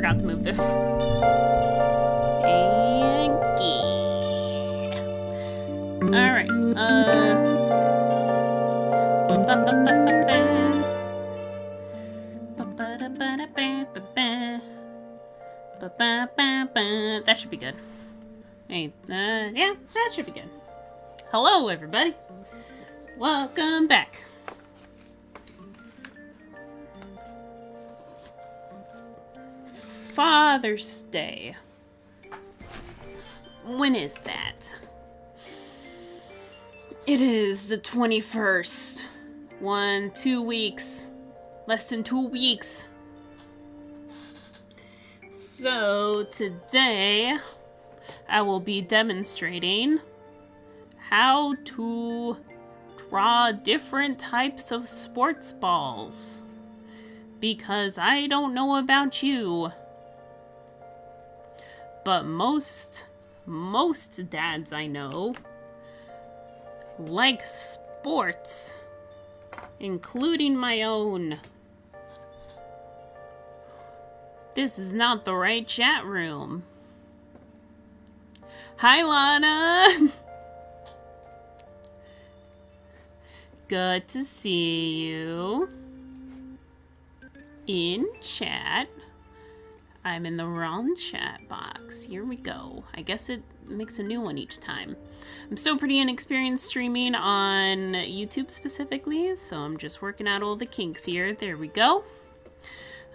forgot to move this. Okay. Alright, that should be good. Hey, yeah, that should be good. Hello, everybody. Welcome back. Father's Day. When is that? It is the 21st. 2 weeks. Less than 2 weeks. So today I will be demonstrating how to draw different types of sports balls. Because I don't know about you, but most dads I know like sports, including my own. This is not the right chat room. Hi, Lana. Good to see you in chat. I'm in the wrong chat box. Here we go. I guess it makes a new one each time. I'm still pretty inexperienced streaming on YouTube specifically, so I'm just working out all the kinks here. There we go.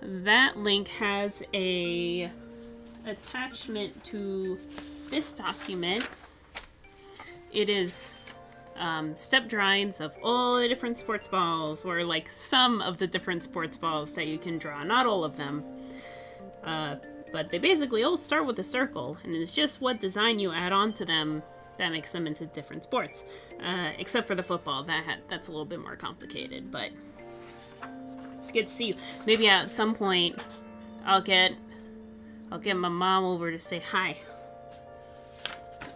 That link has a attachment to this document. It is step drawings of all the different sports balls, or like some of the different sports balls that you can draw. Not all of them. But they basically all start with a circle, and it's just what design you add on to them that makes them into different sports. Except for the football, that's a little bit more complicated, but it's good to see you. Maybe at some point I'll get my mom over to say hi.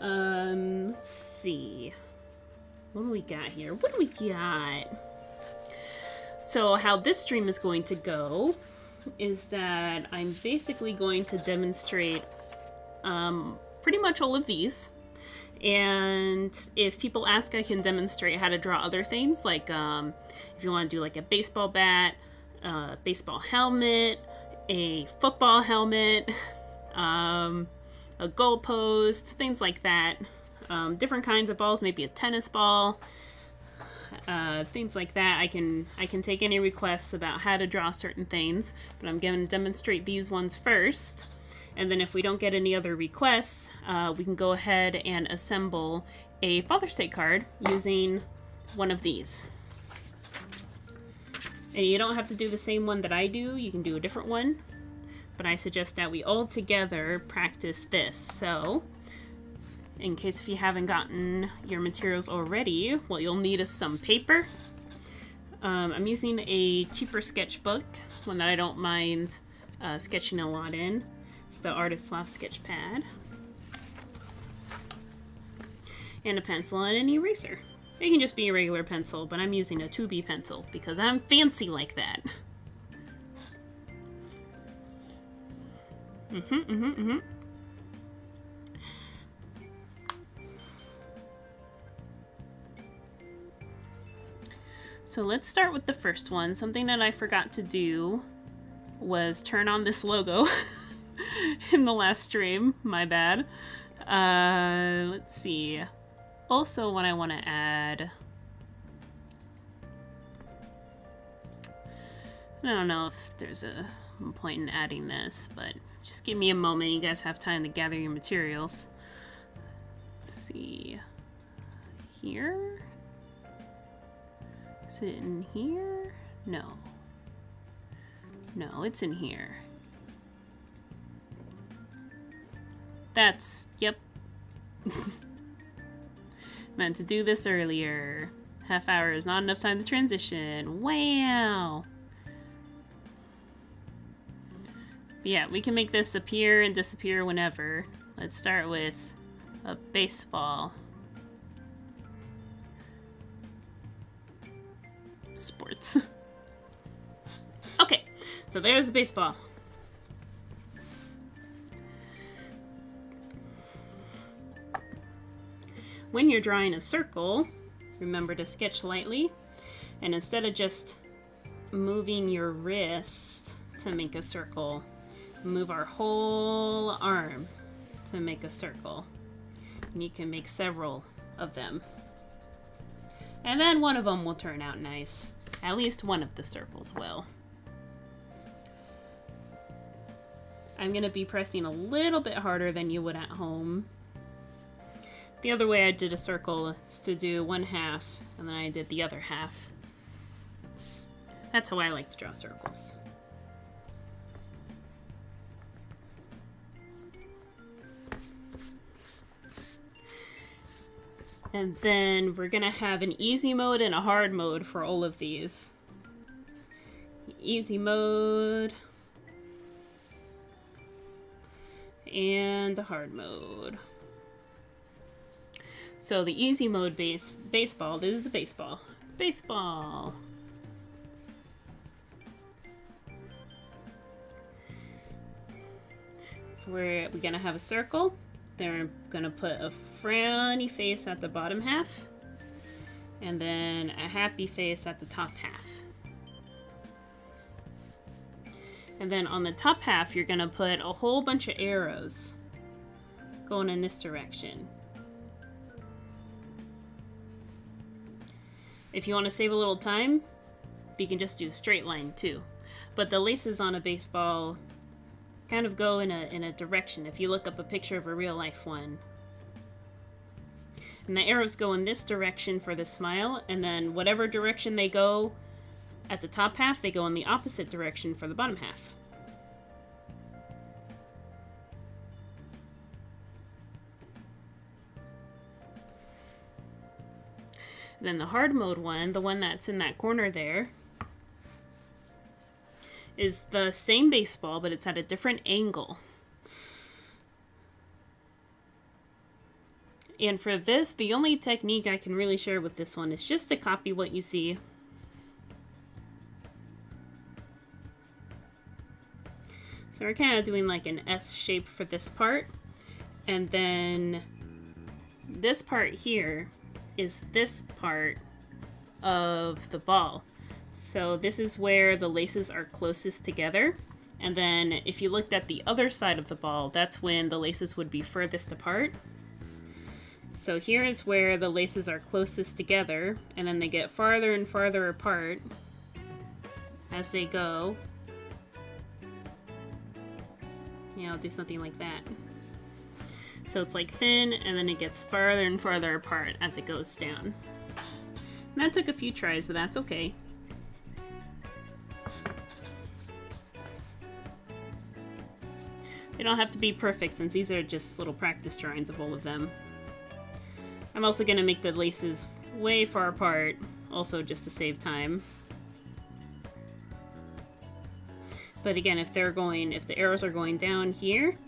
Let's see. What do we got here? What do we got? So how this stream is going to go is that I'm basically going to demonstrate pretty much all of these. And if people ask, I can demonstrate how to draw other things, like if you want to do like a baseball bat, a baseball helmet, a football helmet, a goalpost, things like that. Different kinds of balls, maybe a tennis ball, things like that. I can take any requests about how to draw certain things, but I'm going to demonstrate these ones first. And then if we don't get any other requests, we can go ahead and assemble a Father's Day card using one of these. And you don't have to do the same one that I do. You can do a different one. But I suggest that we all together practice this. So, in case if you haven't gotten your materials already, what you'll need is some paper. I'm using a cheaper sketchbook, one that I don't mind sketching a lot in. It's the Artist Loft sketch pad. And a pencil and an eraser. It can just be a regular pencil, but I'm using a 2B pencil because I'm fancy like that. So let's start with the first one. Something that I forgot to do was turn on this logo in the last stream. My bad. Let's see. Also, what I want to add... I don't know if there's a point in adding this, but just give me a moment. You guys have time to gather your materials. Let's see. Here? Is it in here? No. No, it's in here. That's... yep. Meant to do this earlier. Half hour is not enough time to transition. Wow! But yeah, we can make this appear and disappear whenever. Let's start with a baseball. Sports. Okay, so there's a baseball. when you're drawing a circle, remember to sketch lightly. And instead of just moving your wrist to make a circle, move our whole arm to make a circle. And you can make several of them. And then one of them will turn out nice. At least one of the circles will. I'm going to be pressing a little bit harder than you would at home. The other way I did a circle is to do one half, and then I did the other half. That's how I like to draw circles. And then we're going to have an easy mode and a hard mode for all of these. Easy mode. And the hard mode. So the easy mode baseball, this is a baseball. Baseball. We're gonna have a circle. Then we're gonna put a frowny face at the bottom half. And then a happy face at the top half. And then on the top half, you're gonna put a whole bunch of arrows going in this direction. If you want to save a little time, you can just do a straight line too. But the laces on a baseball kind of go in a direction if you look up a picture of a real life one. And the arrows go in this direction for the smile, and then whatever direction they go at the top half, they go in the opposite direction for the bottom half. Then the hard mode one, the one that's in that corner there, is the same baseball, but it's at a different angle. And for this, the only technique I can really share with this one is just to copy what you see. So we're kind of doing like an S shape for this part. And then this part here is this part of the ball. So this is where the laces are closest together. And then if you looked at the other side of the ball, that's when the laces would be furthest apart. So here is where the laces are closest together, and then they get farther and farther apart as they go. Yeah, I'll do something like that. So it's like thin, and then it gets farther and farther apart as it goes down. And that took a few tries, but that's okay. They don't have to be perfect, since these are just little practice drawings of all of them. I'm also going to make the laces way far apart, also just to save time. But again, if the arrows are going down here,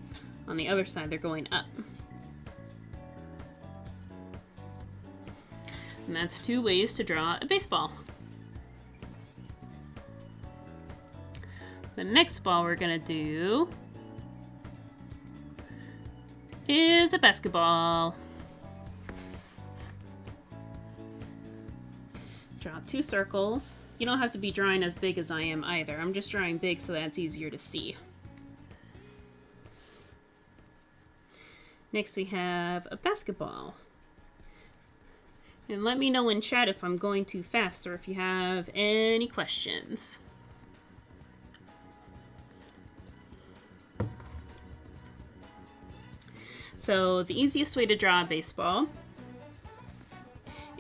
on the other side they're going up. And that's 2 ways to draw a baseball. The next ball we're gonna do is a basketball. Draw 2 circles. You don't have to be drawing as big as I am either. I'm just drawing big so that's easier to see. Next we have a basketball. And let me know in chat if I'm going too fast or if you have any questions. So the easiest way to draw a baseball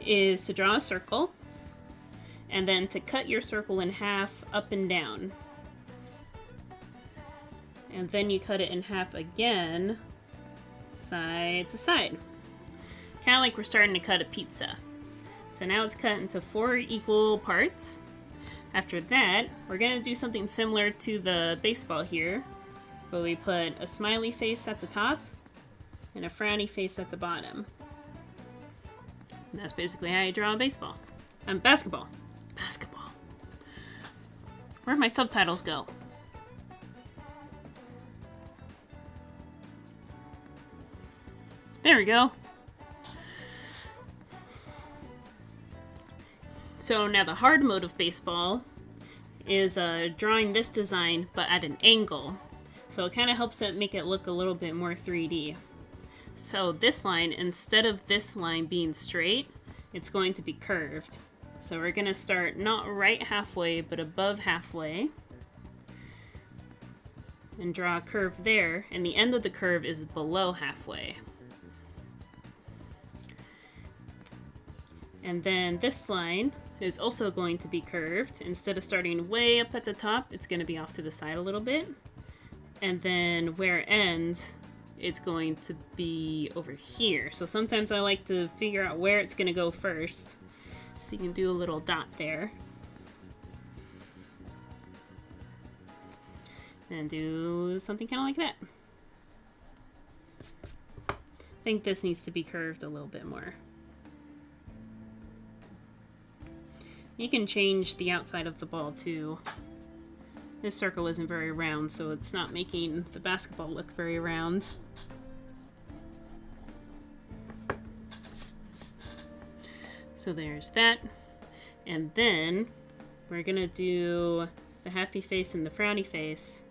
is to draw a circle and then to cut your circle in half up and down. And then you cut it in half again, side to side. Kind of like we're starting to cut a pizza. So now it's cut into 4 equal parts. After that, we're going to do something similar to the baseball here, where we put a smiley face at the top and a frowny face at the bottom. And that's basically how you draw a baseball. Basketball. Basketball. Where'd my subtitles go? There we go. So now the hard mode of baseball is drawing this design but at an angle. So it kind of helps it make it look a little bit more 3D. So this line, instead of this line being straight, it's going to be curved. So we're going to start not right halfway, but above halfway. And draw a curve there, and the end of the curve is below halfway. And then this line is also going to be curved. Instead of starting way up at the top, it's going to be off to the side a little bit. And then where it ends, it's going to be over here. So sometimes I like to figure out where it's going to go first. So you can do a little dot there. And do something kind of like that. I think this needs to be curved a little bit more. You can change the outside of the ball too. This circle isn't very round, so it's not making the basketball look very round. So there's that. And then we're gonna do the happy face and the frowny face.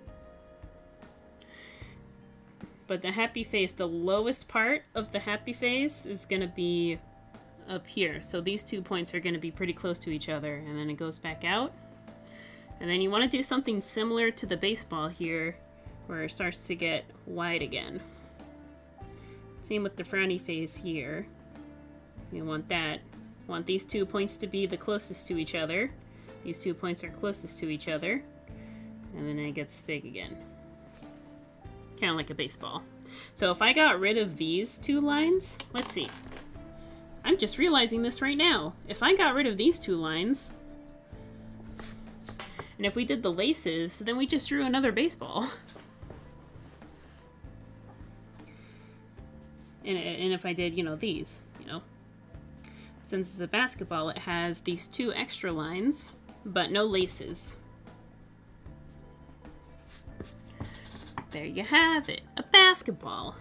But the happy face, the lowest part of the happy face is gonna be up here. So these 2 points are gonna be pretty close to each other, and then it goes back out. And then you wanna do something similar to the baseball here, where it starts to get wide again. Same with the frowny face here. You want that. Want these 2 points to be the closest to each other. These 2 points are closest to each other. And then it gets big again. Kind of like a baseball. So if I got rid of these 2 lines, let's see. I'm just realizing this right now. If I got rid of these 2 lines, and if we did the laces, then we just drew another baseball. And if I did, you know, these, you know. Since it's a basketball, it has these 2 extra lines, but no laces. There you have it, a basketball.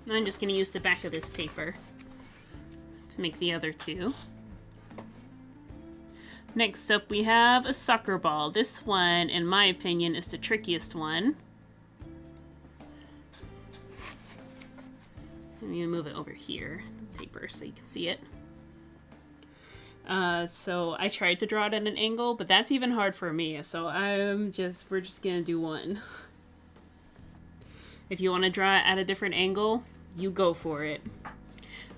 I'm just going to use the back of this paper to make the other 2. Next up we have a soccer ball. This one, in my opinion, is the trickiest one. Let me move it over here, the paper, so you can see it. So I tried to draw it at an angle, but that's even hard for me. So we're just gonna do one. If you want to draw it at a different angle, you go for it.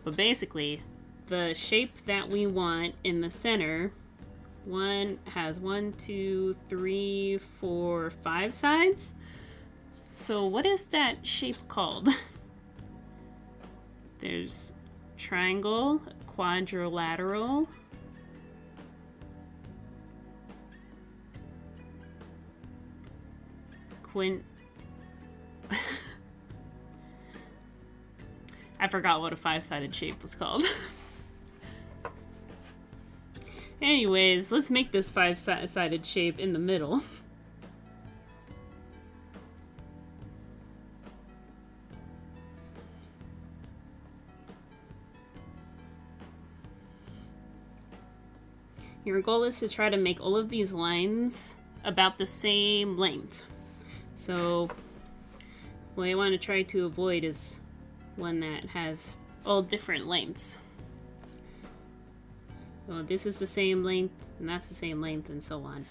But basically, the shape that we want in the center, has 1, 2, 3, 4, 5 sides. So what is that shape called? There's triangle, quadrilateral, I forgot what a 5-sided shape was called. Anyways, let's make this 5-sided shape in the middle. Your goal is to try to make all of these lines about the same length. So what I want to try to avoid is one that has all different lengths. So this is the same length, and that's the same length, and so on.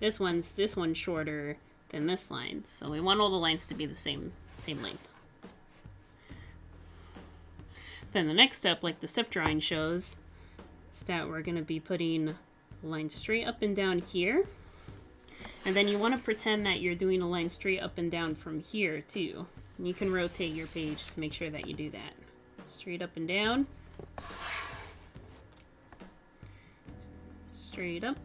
This one's shorter than this line, so we want all the lines to be the same length. Then the next step, like the step drawing shows, is that we're going to be putting a line straight up and down here. And then you want to pretend that you're doing a line straight up and down from here too. And you can rotate your page to make sure that you do that. Straight up and down. Straight up.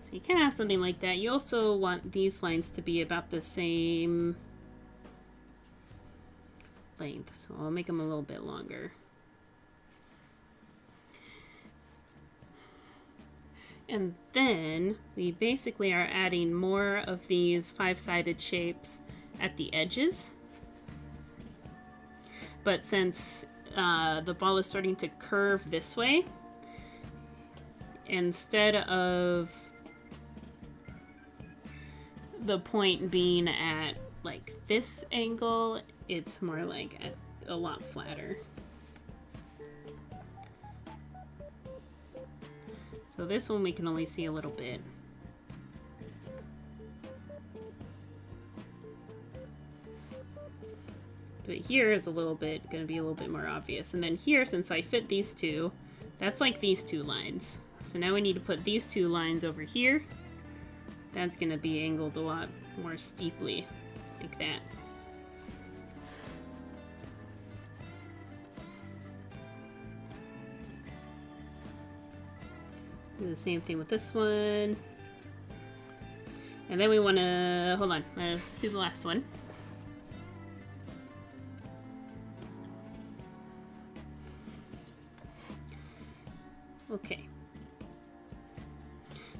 So you can have something like that. You also want these lines to be about the same length, so I'll make them a little bit longer. And then we basically are adding more of these 5-sided shapes at the edges. But since the ball is starting to curve this way, instead of the point being at like this angle, it's more like at a lot flatter. So this one we can only see a little bit. But here is a little bit, gonna be a little bit more obvious. And then here, since I fit these two, that's like these two lines. So now we need to put these two lines over here. That's gonna be angled a lot more steeply, like that. Do the same thing with this one. And then we wanna, hold on, let's do the last one. Okay.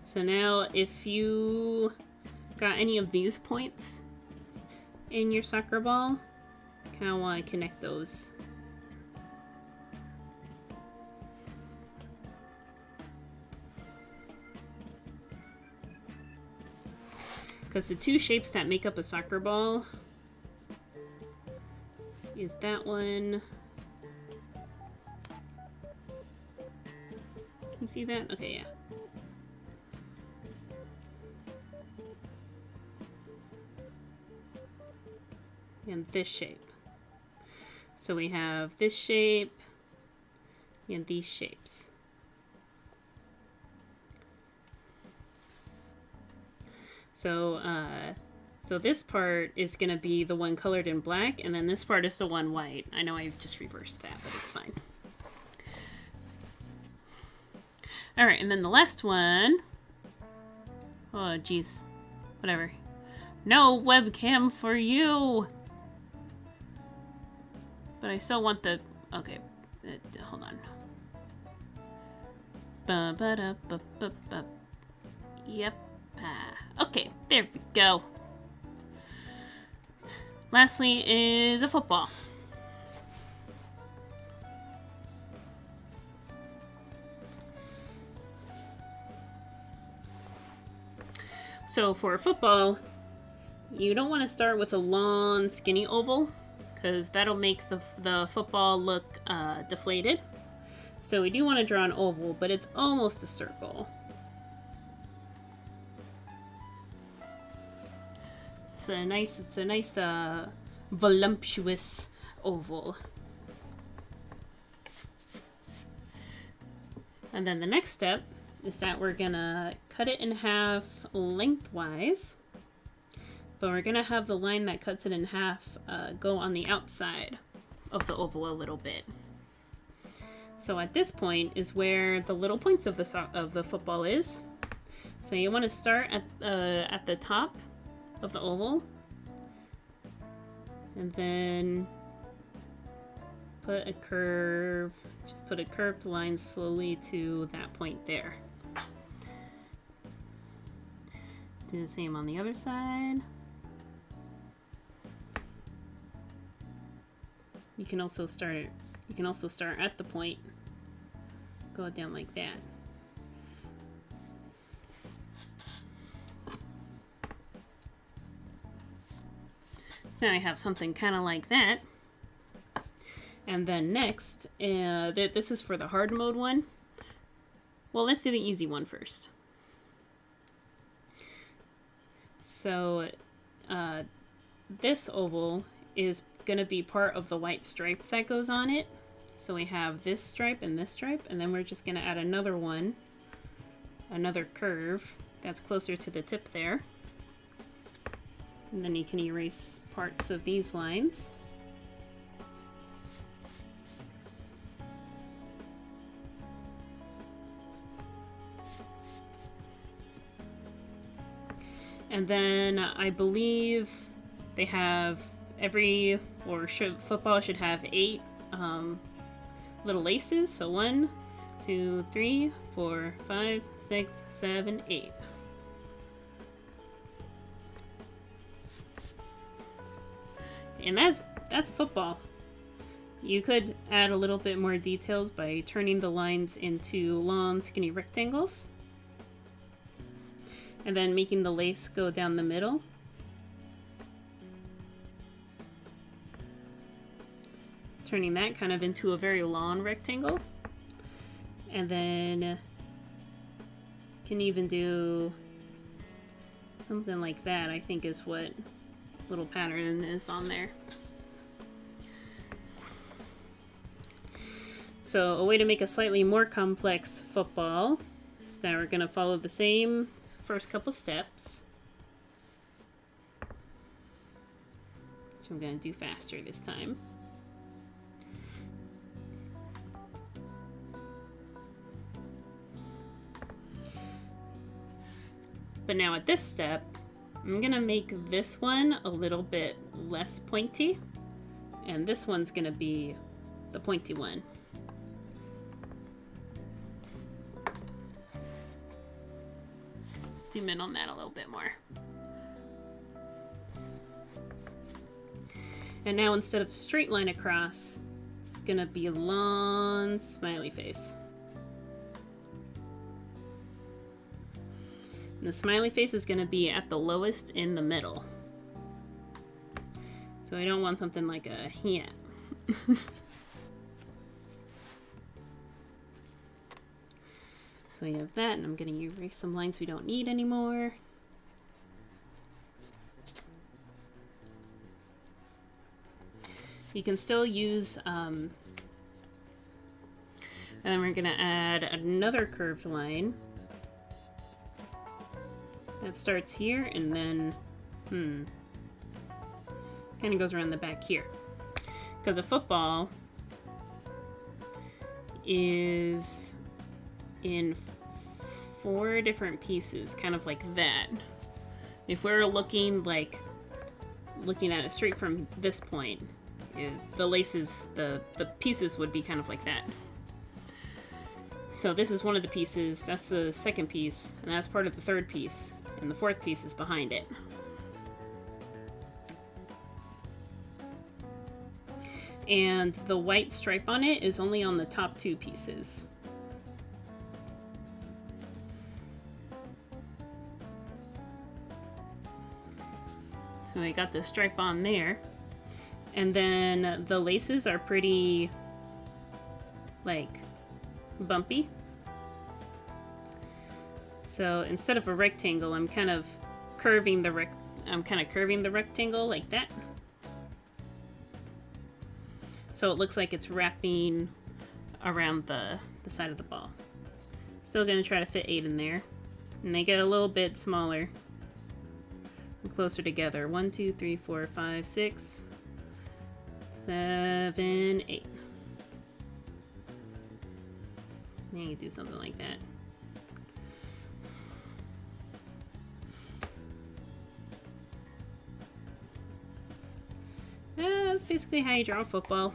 So now if you got any of these points in your soccer ball, kind of want to connect those. Because the two shapes that make up a soccer ball is that one. Can you see that? Okay, yeah. And this shape. So we have this shape and these shapes. So, so this part is going to be the one colored in black, and then this part is the one white. I know I've just reversed that, but it's fine. All right, and then the last one. Oh, geez. Whatever. No webcam for you! But I still want the... Okay, hold on. Ba-ba-da-ba-ba-ba. Yep. Okay, there we go. Lastly is a football. So for a football, you don't want to start with a long, skinny oval, because that'll make the football look deflated. So we do want to draw an oval, but it's almost a circle. It's a nice voluptuous oval. And then the next step is that we're gonna cut it in half lengthwise, but we're gonna have the line that cuts it in half go on the outside of the oval a little bit. So at this point is where the little points of the football is. So you want to start at the top of the oval, and then put a curve, just put a curved line slowly to that point there. Do the same on the other side. You can also start at the point, go down like that. So now I have something kind of like that. And then next, this is for the hard mode one. Well, let's do the easy one first. So this oval is going to be part of the white stripe that goes on it. So we have this stripe, and then we're just going to add another one, another curve that's closer to the tip there. And then you can erase parts of these lines. And then I believe they have football should have 8 little laces. So 1, 2, 3, 4, 5, 6, 7, 8. And that's a football. You could add a little bit more details by turning the lines into long, skinny rectangles. And then making the lace go down the middle. Turning that kind of into a very long rectangle. And then can even do something like that, I think is what little pattern is on there. So a way to make a slightly more complex football. So now we're going to follow the same first couple steps. So I'm going to do faster this time. But now at this step, I'm going to make this one a little bit less pointy. And this one's going to be the pointy one. Zoom in on that a little bit more. And now instead of a straight line across, it's gonna be a long smiley face. And the smiley face is gonna be at the lowest in the middle. So I don't want something like a hand. So we have that, and I'm going to erase some lines we don't need anymore. You can still use, and then we're going to add another curved line. That starts here, and then, kind of goes around the back here. Because a football is in 4 different pieces, kind of like that. If we're looking at it straight from this point, the laces, the pieces would be kind of like that. So this is one of the pieces, that's the second piece, and that's part of the third piece, and the fourth piece is behind it. And the white stripe on it is only on the top 2 pieces. So we got the stripe on there. And then the laces are pretty, like, bumpy. So instead of a rectangle, I'm kind of curving the rectangle like that. So it looks like it's wrapping around the side of the ball. Still gonna try to fit 8 in there. And they get a little bit smaller. Closer together. 1, 2, 3, 4, 5, 6, 7, 8. Now you do something like that. That's basically how you draw a football.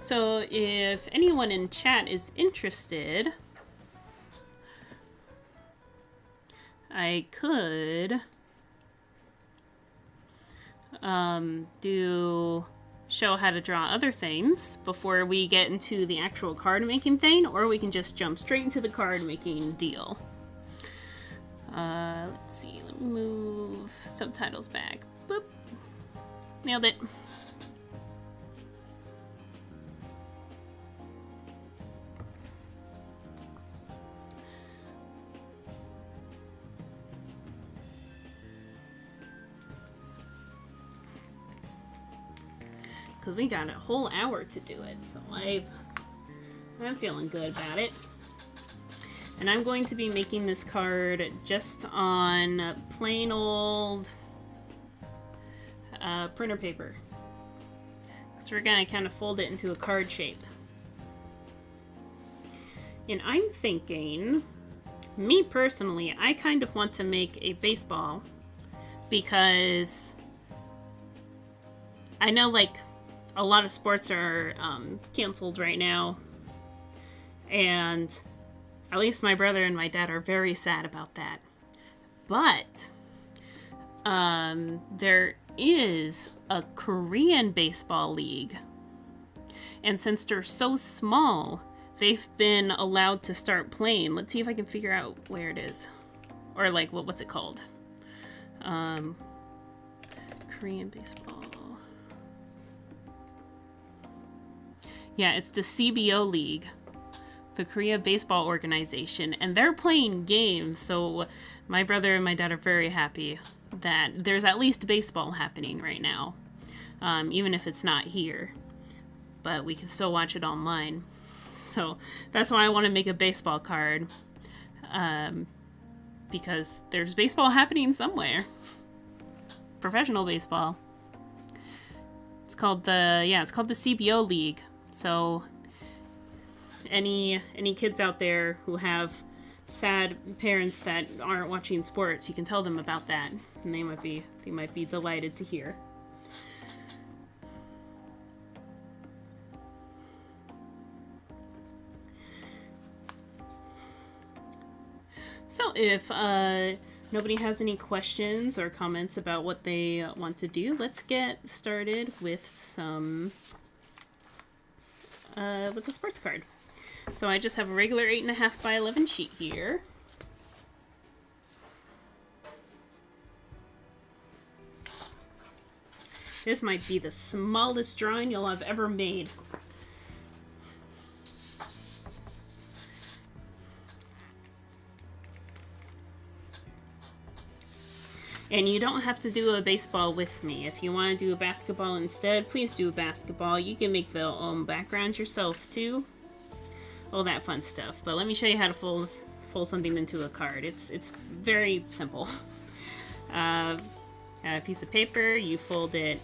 So if anyone in chat is interested, I could show how to draw other things before we get into the actual card making thing, or we can just jump straight into the card making deal. Let's see, let me move subtitles back. Boop. Nailed it. Because we got a whole hour to do it, so I'm feeling good about it. And I'm going to be making this card just on plain old printer paper. So we're gonna kind of fold it into a card shape. And I'm thinking, me personally, I kind of want to make a baseball because I know like a lot of sports are canceled right now, and at least my brother and my dad are very sad about that. But there is a Korean baseball league, and since they're so small, they've been allowed to start playing. Let's see if I can figure out where it is, or like what's it called? Korean baseball. Yeah, it's the CBO League, the Korea Baseball Organization, and they're playing games. So my brother and my dad are very happy that there's at least baseball happening right now, even if it's not here. But we can still watch it online. So that's why I want to make a baseball card, because there's baseball happening somewhere. Professional baseball. It's called the CBO League. So any kids out there who have sad parents that aren't watching sports, you can tell them about that, and they might be delighted to hear. So if nobody has any questions or comments about what they want to do, let's get started with some with the sports card. So I just have a regular 8.5 by 11 sheet here. This might be the smallest drawing you'll have ever made. And you don't have to do a baseball with me. If you want to do a basketball instead, please do a basketball. You can make the background yourself too. All that fun stuff. But let me show you how to fold something into a card. It's very simple. A piece of paper, you fold it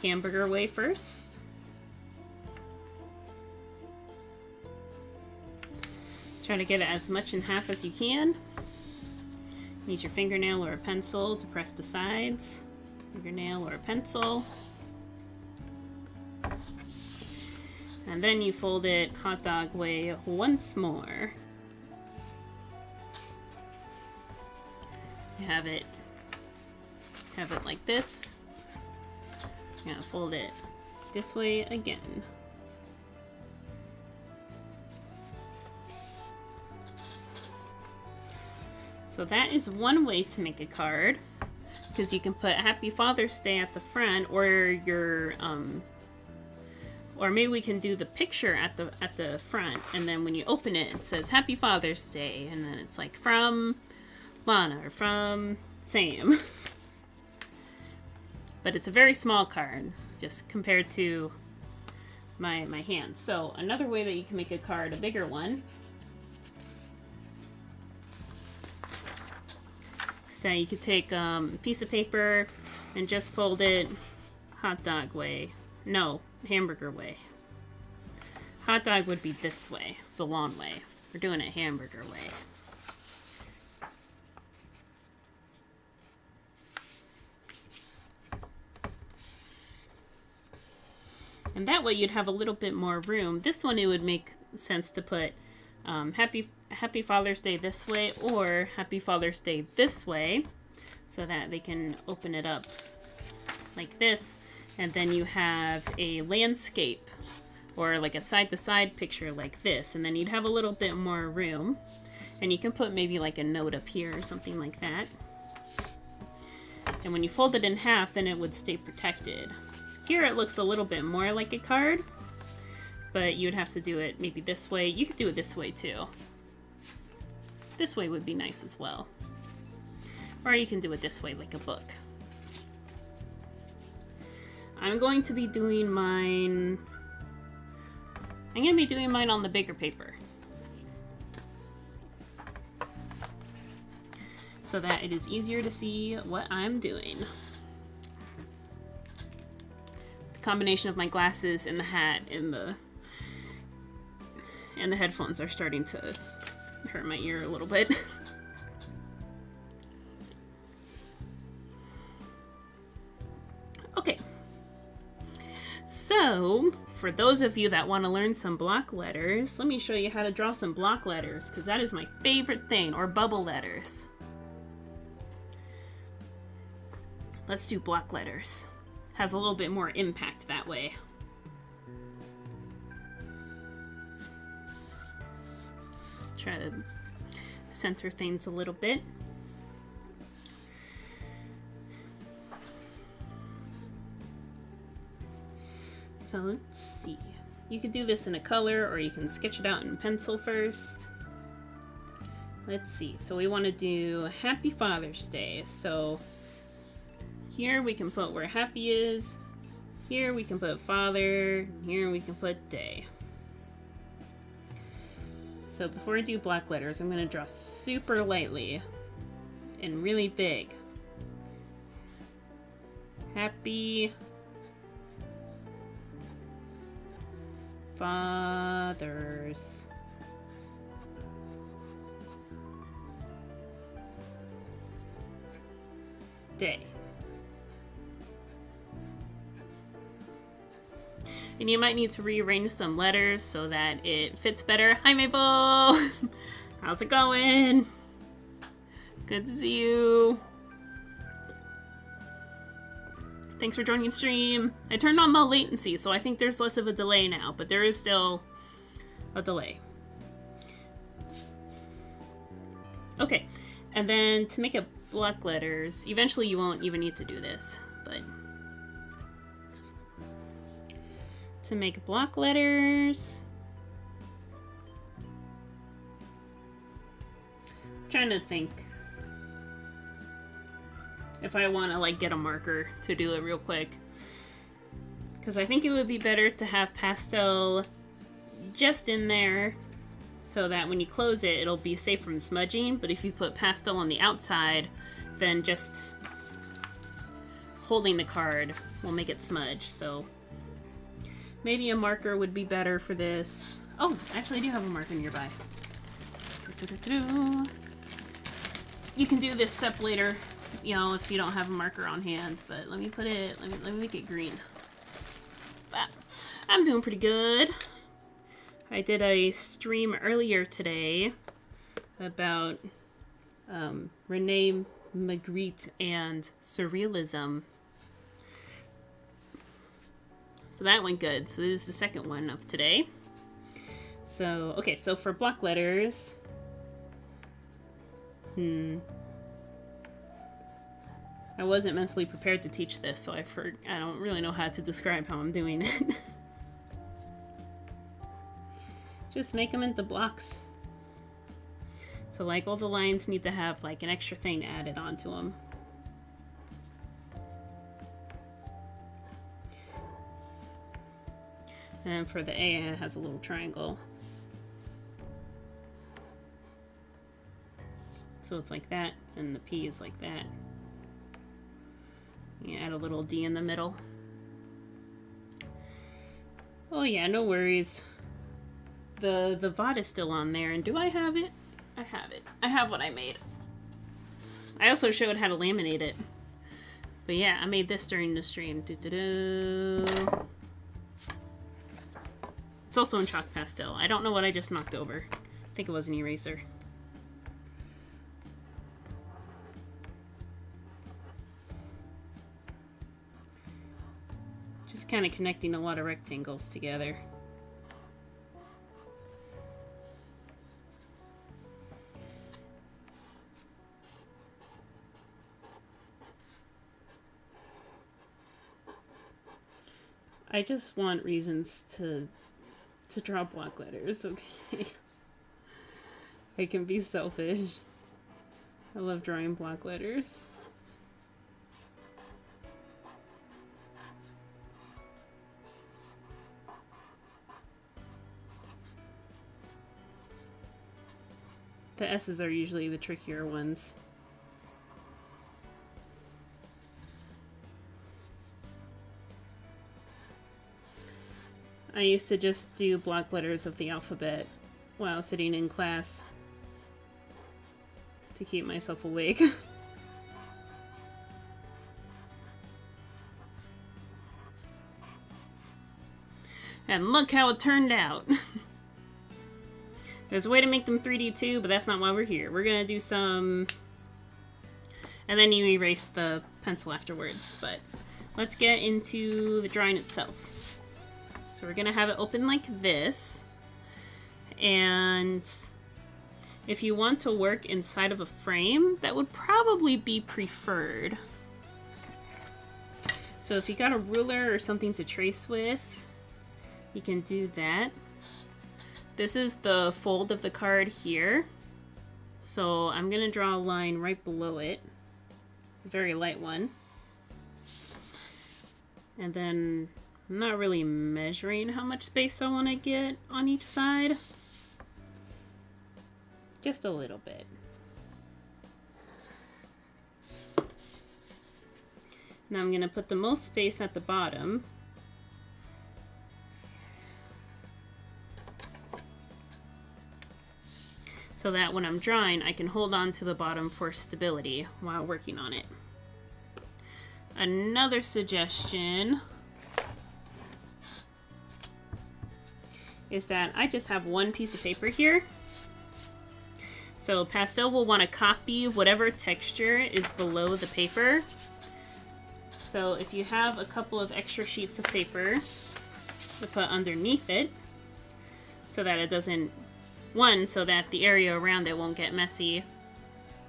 hamburger way first. Try to get it as much in half as you can. Use your fingernail or a pencil to press the sides. Fingernail or a pencil. And then you fold it hot dog way once more. You have it like this. You're gonna fold it this way again. So that is one way to make a card, because you can put Happy Father's Day at the front, or your or maybe we can do the picture at the front, and then when you open it, it says Happy Father's Day, and then it's like from Lana or from Sam. But it's a very small card, just compared to my hand. So another way that you can make a card, a bigger one. So you could take a piece of paper and just fold it hot dog way. No, hamburger way. Hot dog would be this way, the long way. We're doing it hamburger way. And that way you'd have a little bit more room. This one, it would make sense to put Happy Father's Day this way, or Happy Father's Day this way, so that they can open it up like this, and then you have a landscape or like a side-to-side picture like this, and then you'd have a little bit more room, and you can put maybe like a note up here or something like that. And when you fold it in half, then it would stay protected. Here it looks a little bit more like a card, but you'd have to do it maybe this way. You could do it this way too. This way would be nice as well. Or you can do it this way like a book. I'm going to be doing mine... I'm going to be doing mine on the bigger paper, so that it is easier to see what I'm doing. The combination of my glasses and the hat and the headphones are starting to hurt my ear a little bit. Okay. So, for those of you that want to learn some block letters, let me show you how to draw some block letters, because that is my favorite thing, or bubble letters. Let's do block letters. Has a little bit more impact that way. Try to center things a little bit. So let's see. You could do this in a color, or you can sketch it out in pencil first. Let's see. So we want to do Happy Father's Day. So here we can put where happy is. Here we can put father. Here we can put day. So before I do block letters, I'm going to draw super lightly and really big. Happy Father's Day. And you might need to rearrange some letters so that it fits better. Hi, Maple! How's it going? Good to see you. Thanks for joining the stream. I turned on low latency, so I think there's less of a delay now, but there is still a delay. Okay, and then to make up block letters, eventually you won't even need to do this, but to make block letters, I'm trying to think if I want to like get a marker to do it real quick, because I think it would be better to have pastel just in there so that when you close it, it'll be safe from smudging. But if you put pastel on the outside, then just holding the card will make it smudge. So maybe a marker would be better for this. Oh, actually I do have a marker nearby. You can do this step later, you know, if you don't have a marker on hand, but let me put it, let me make it green. But I'm doing pretty good. I did a stream earlier today about Rene Magritte and surrealism. So that went good. So this is the second one of today. So, okay, so for block letters, I wasn't mentally prepared to teach this, so I don't really know how to describe how I'm doing it. Just make them into blocks. So like all the lines need to have like an extra thing added onto them. And then for the A, it has a little triangle. So it's like that, and the P is like that. You add a little D in the middle. Oh yeah, no worries. The VOD is still on there, and do I have it? I have it. I have what I made. I also showed how to laminate it. But yeah, I made this during the stream. It's also in chalk pastel. I don't know what I just knocked over. I think it was an eraser. Just kind of connecting a lot of rectangles together. I just want reasons to draw block letters, okay? I can be selfish. I love drawing block letters. The S's are usually the trickier ones. I used to just do block letters of the alphabet while sitting in class to keep myself awake. And look how it turned out. There's a way to make them 3D too, but that's not why we're here. We're gonna do some... And then you erase the pencil afterwards, but let's get into the drawing itself. So we're gonna have it open like this. And if you want to work inside of a frame, that would probably be preferred. So if you got a ruler or something to trace with, you can do that. This is the fold of the card here. So I'm gonna draw a line right below it. A very light one. And then I'm not really measuring how much space I want to get on each side. Just a little bit. Now I'm gonna put the most space at the bottom. So that when I'm drawing, I can hold on to the bottom for stability while working on it. Another suggestion is that I just have one piece of paper here. So pastel will want to copy whatever texture is below the paper. So if you have a couple of extra sheets of paper to put underneath it, so that it doesn't, one, so that the area around it won't get messy,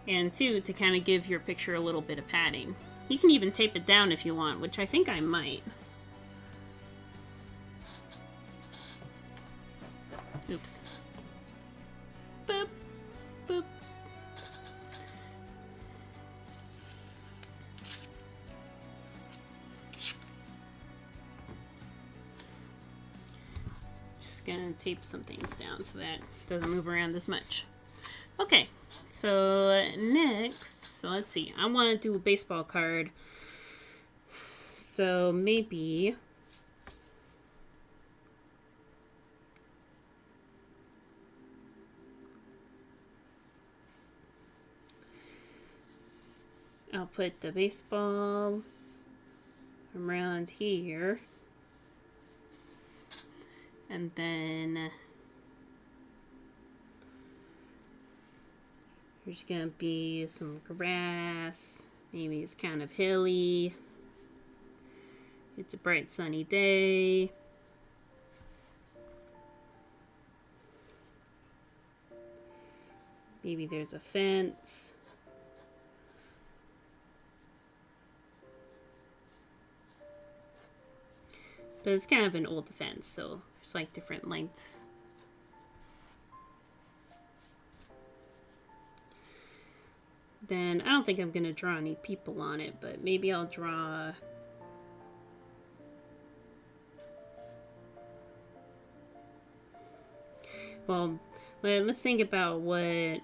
and two, to kind of give your picture a little bit of padding. You can even tape it down if you want, which I think I might. Oops. Boop, boop. Just gonna tape some things down so that it doesn't move around as much. Okay, so next, so let's see. I want to do a baseball card. So maybe I'll put the baseball around here. And then there's gonna be some grass. Maybe it's kind of hilly. It's a bright sunny day. Maybe there's a fence. But it's kind of an old fence, so there's like different lengths. Then I don't think I'm gonna draw any people on it, but maybe I'll draw well, let's think about what,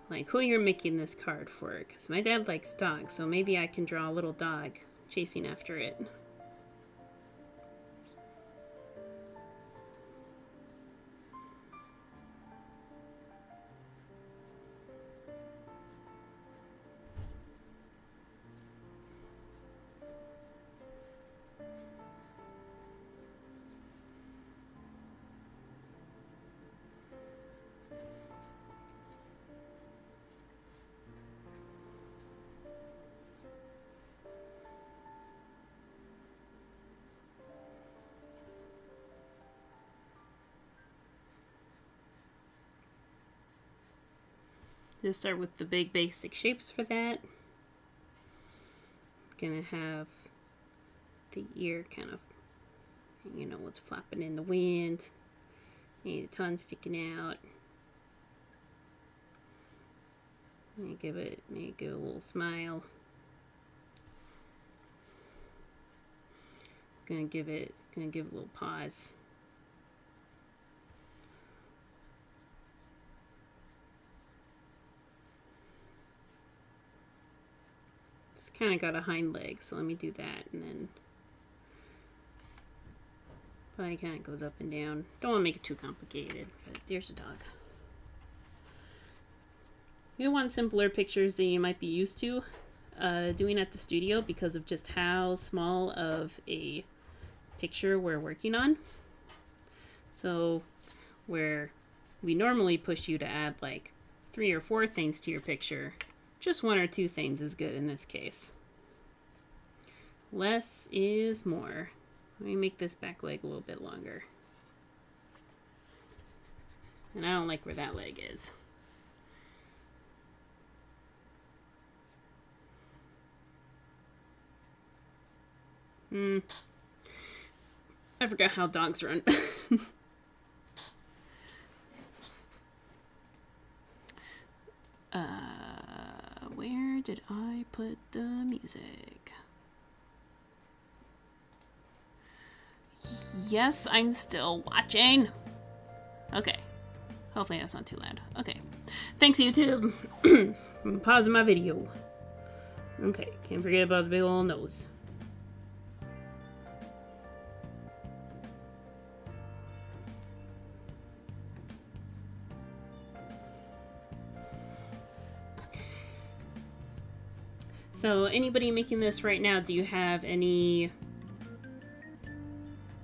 like, who you're making this card for, because my dad likes dogs, so maybe I can draw a little dog chasing after it. Just start with the big basic shapes for that. Gonna have the ear kind of, you know, what's flapping in the wind. Maybe the tongue sticking out. Maybe give it a little smile. Gonna give it a little pause. Kind of got a hind leg, so let me do that, and then Probably kind of goes up and down. Don't want to make it too complicated, but there's a dog. You want simpler pictures than you might be used to doing at the studio because of just how small of a picture we're working on. So where we normally push you to add like 3 or 4 things to your picture, just 1 or 2 things is good in this case. Less is more. Let me make this back leg a little bit longer. And I don't like where that leg is. I forgot how dogs run. Where did I put the music? Yes, I'm still watching. Okay. Hopefully that's not too loud. Okay. Thanks, YouTube. I'm pausing my video. Okay. Can't forget about the big old nose. So, anybody making this right now, do you have any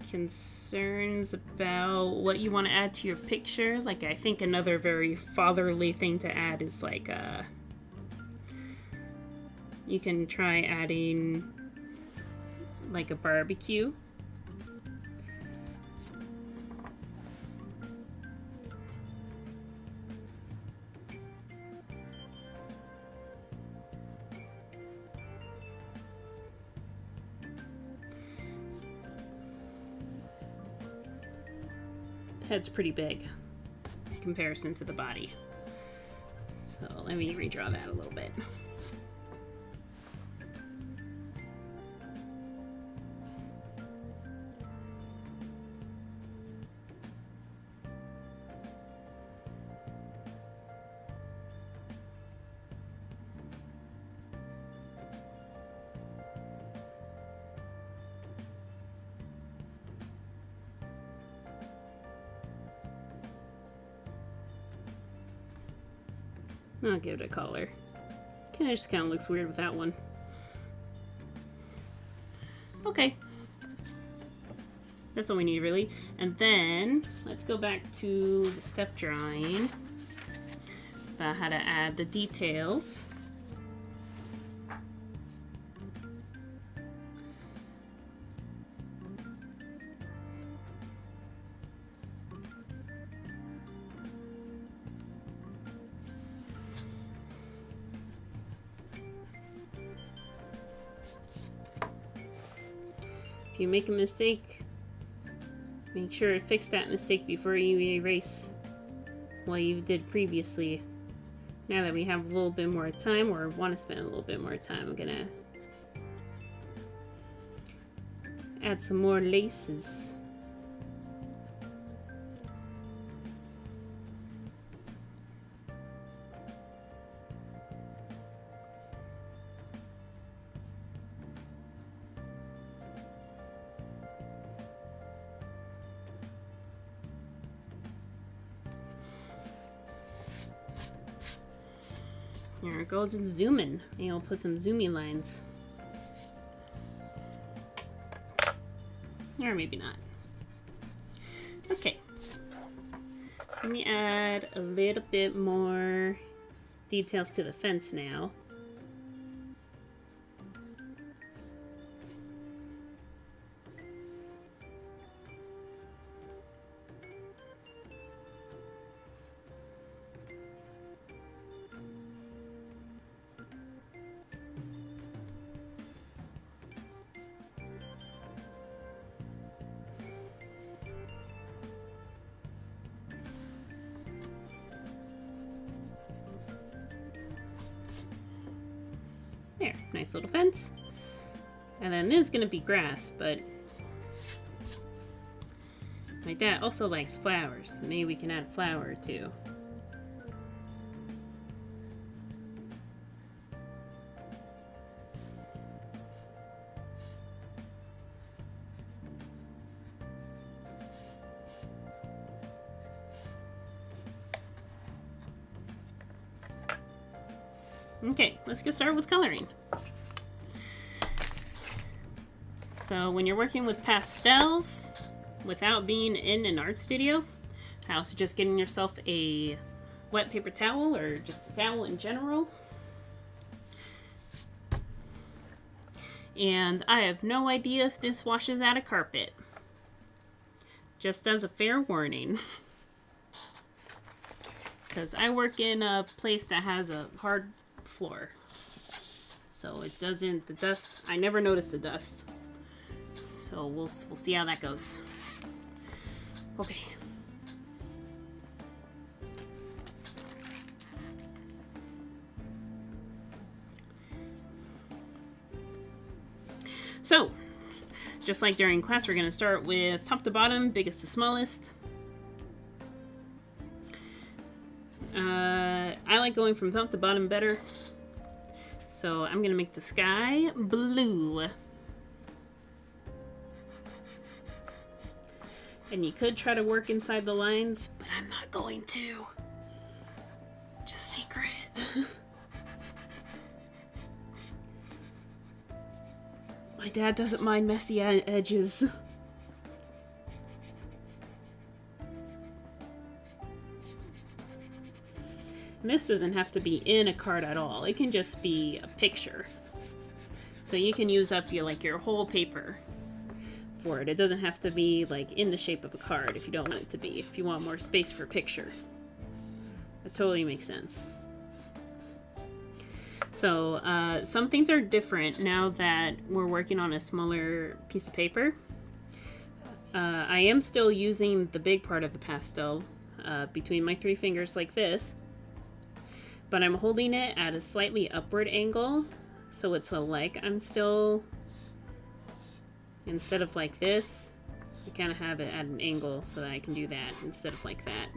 concerns about what you want to add to your picture? Like, I think another very fatherly thing to add is like, you can try adding like a barbecue. Head's pretty big in comparison to the body. So let me redraw that a little bit. I'll give it a color. Just kind of looks weird with that one. Okay. That's all we need, really. And then, let's go back to the step drawing about how to add the details. If you make a mistake, make sure to fix that mistake before you erase what you did previously. Now that we have a little bit more time, or want to spend a little bit more time, I'm gonna add some more laces. There it goes, and zoom in. Maybe I'll put some zoomy lines. Or maybe not. Okay. Let me add a little bit more details to the fence now. There, nice little fence. And then this is gonna be grass, but my dad also likes flowers, so maybe we can add a flower or two. Okay, let's get started with coloring. So when you're working with pastels, without being in an art studio, I also just getting yourself a wet paper towel or just a towel in general. And I have no idea if this washes out a carpet. Just as a fair warning. Because I work in a place that has a hard floor. So it doesn't, the dust, I never noticed the dust. So we'll see how that goes. Okay. So, just like during class, we're going to start with top to bottom, biggest to smallest. I like going from top to bottom better. So I'm going to make the sky blue. And you could try to work inside the lines, but I'm not going to. Just secret. My dad doesn't mind messy edges. And this doesn't have to be in a card at all. It can just be a picture. So you can use up your whole paper for it. It doesn't have to be like in the shape of a card if you don't want it to be. If you want more space for a picture. That totally makes sense. So some things are different now that we're working on a smaller piece of paper. I am still using the big part of the pastel between my 3 fingers like this, but I'm holding it at a slightly upward angle, so it's like I'm still, instead of like this, I kind of have it at an angle so that I can do that instead of like that.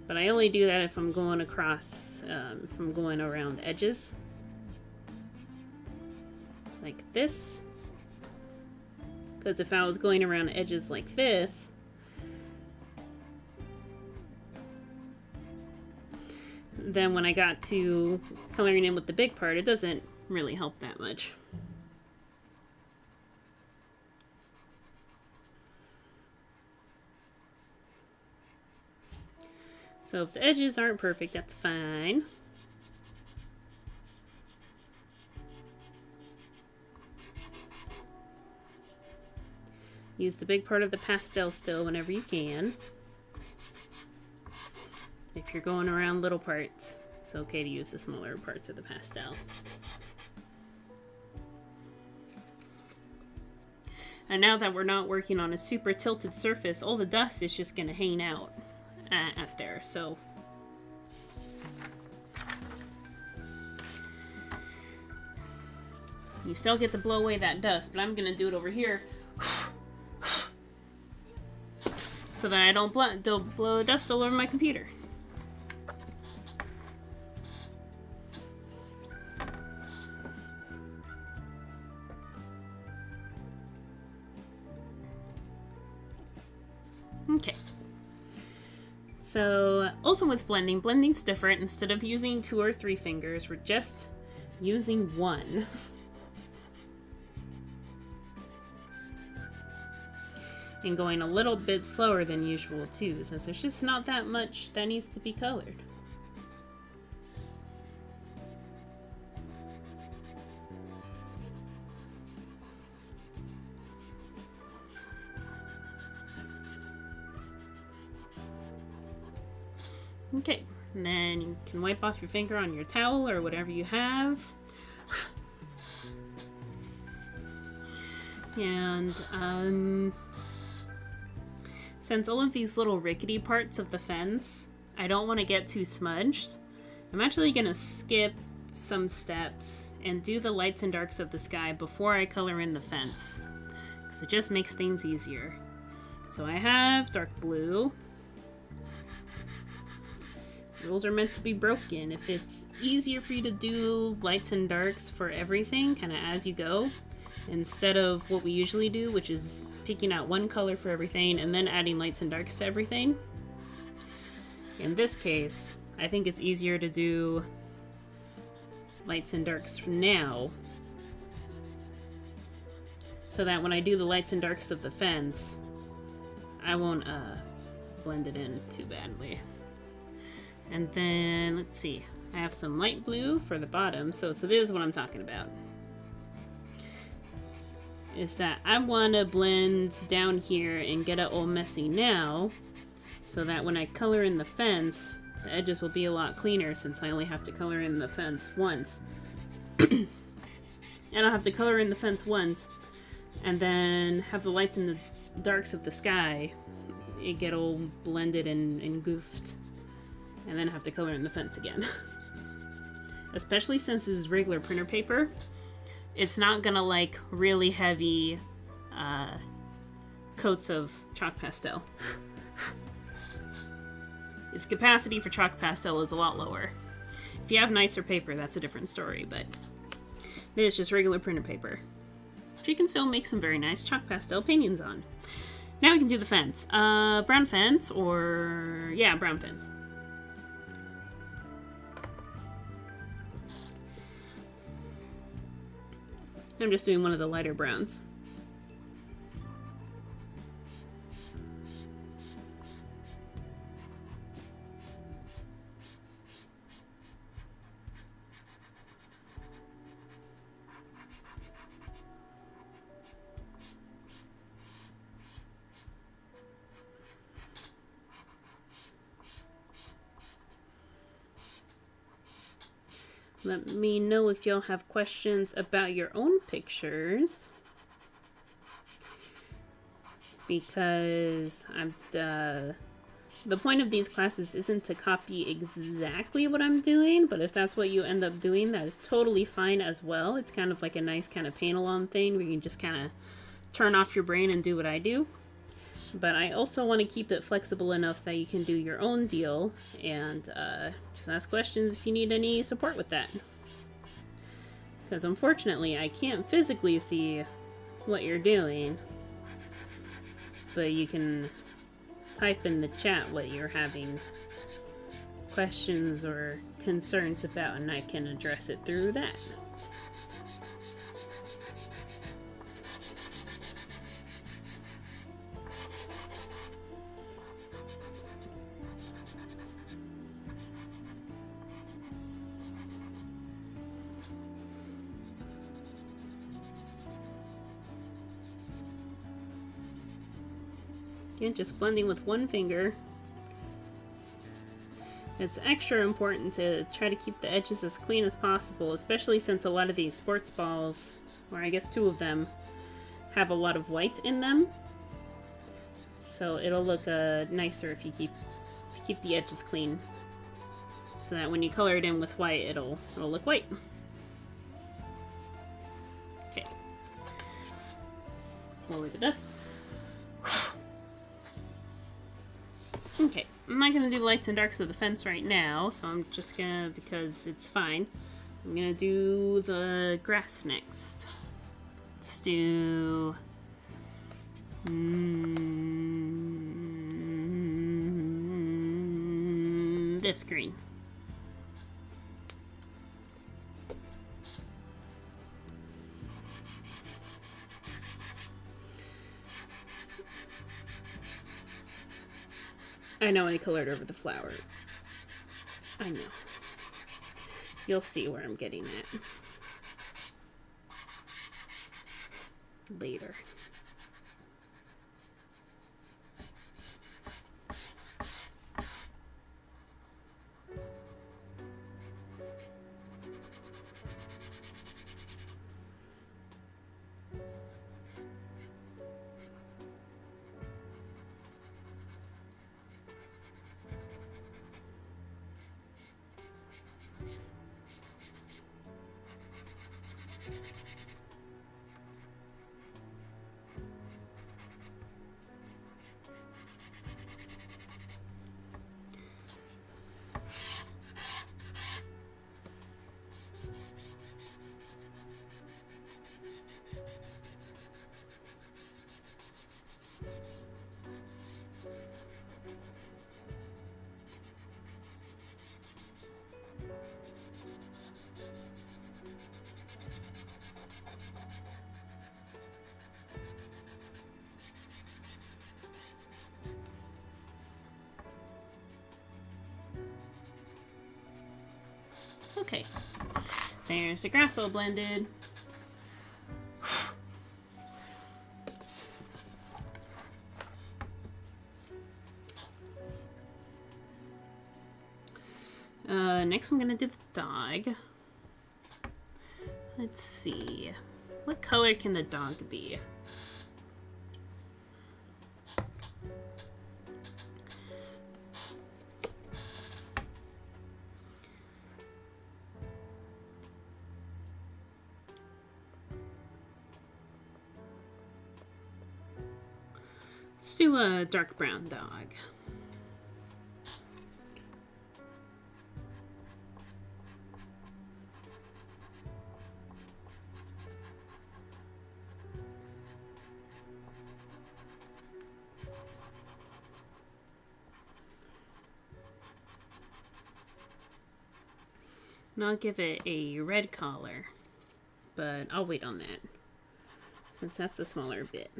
But I only do that if I'm going across, if I'm going around edges. Like this. Because if I was going around edges like this, then when I got to coloring in with the big part, it doesn't really help that much. So if the edges aren't perfect, that's fine. Use the big part of the pastel still whenever you can. If you're going around little parts, it's okay to use the smaller parts of the pastel. And now that we're not working on a super tilted surface, all the dust is just going to hang out at there, so you still get to blow away that dust, but I'm gonna do it over here so that I don't blow dust all over my computer. Okay. So, also with blending, blending's different. Instead of using 2 or 3 fingers, we're just using 1. And going a little bit slower than usual too, since there's just not that much that needs to be colored. Okay, and then you can wipe off your finger on your towel or whatever you have. And since all of these little rickety parts of the fence, I don't want to get too smudged, I'm actually going to skip some steps and do the lights and darks of the sky before I color in the fence, because it just makes things easier. So I have dark blue. Rules are meant to be broken. If it's easier for you to do lights and darks for everything, kind of as you go, instead of what we usually do, which is picking out one color for everything and then adding lights and darks to everything, In this case, I think it's easier to do lights and darks now, so that when I do the lights and darks of the fence, I won't blend it in too badly. And then, let's see, I have some light blue for the bottom, so this is what I'm talking about. Is that I want to blend down here and get it all messy now, so that when I color in the fence, the edges will be a lot cleaner since I only have to color in the fence once. And I'll have to color in the fence once, and then have the lights and the darks of the sky get all blended and goofed, and then have to color in the fence again. Especially since this is regular printer paper, it's not gonna like really heavy coats of chalk pastel. Its capacity for chalk pastel is a lot lower. If you have nicer paper, that's a different story, but this is just regular printer paper, which you can still make some very nice chalk pastel paintings on. Now we can do the fence. Brown fence, or yeah, brown fence. I'm just doing one of the lighter browns. Let me know if y'all have questions about your own pictures, because the point of these classes isn't to copy exactly what I'm doing, but if that's what you end up doing, that is totally fine as well. It's kind of like a nice kind of paint-along thing where you can just kind of turn off your brain and do what I do. But I also want to keep it flexible enough that you can do your own deal, and just ask questions if you need any support with that. Because unfortunately, I can't physically see what you're doing, but you can type in the chat what you're having questions or concerns about, and I can address it through that. Again, just blending with one finger. It's extra important to try to keep the edges as clean as possible, especially since a lot of these sports balls, or I guess 2 of them, have a lot of white in them. So it'll look nicer if you keep the edges clean, so that when you color it in with white, it'll look white. Okay. We'll leave it this. Okay, I'm not going to do lights and darks of the fence right now, so I'm just going to, because it's fine, I'm going to do the grass next. Let's do this green. I know I colored over the flower. I know. You'll see where I'm getting at later. Okay. There's the grass all blended. Next I'm gonna do the dog. Let's see. What color can the dog be? Let's do a dark brown dog. And I'll give it a red collar, but I'll wait on that since that's the smaller bit.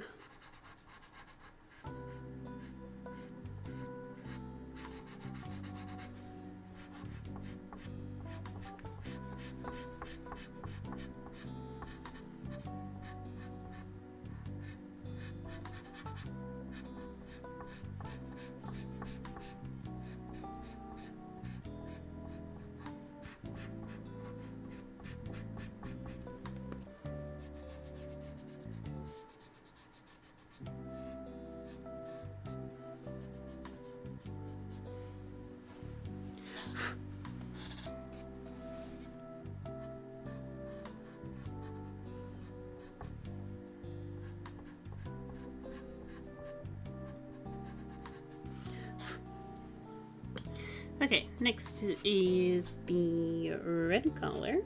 Okay, next is the red collar.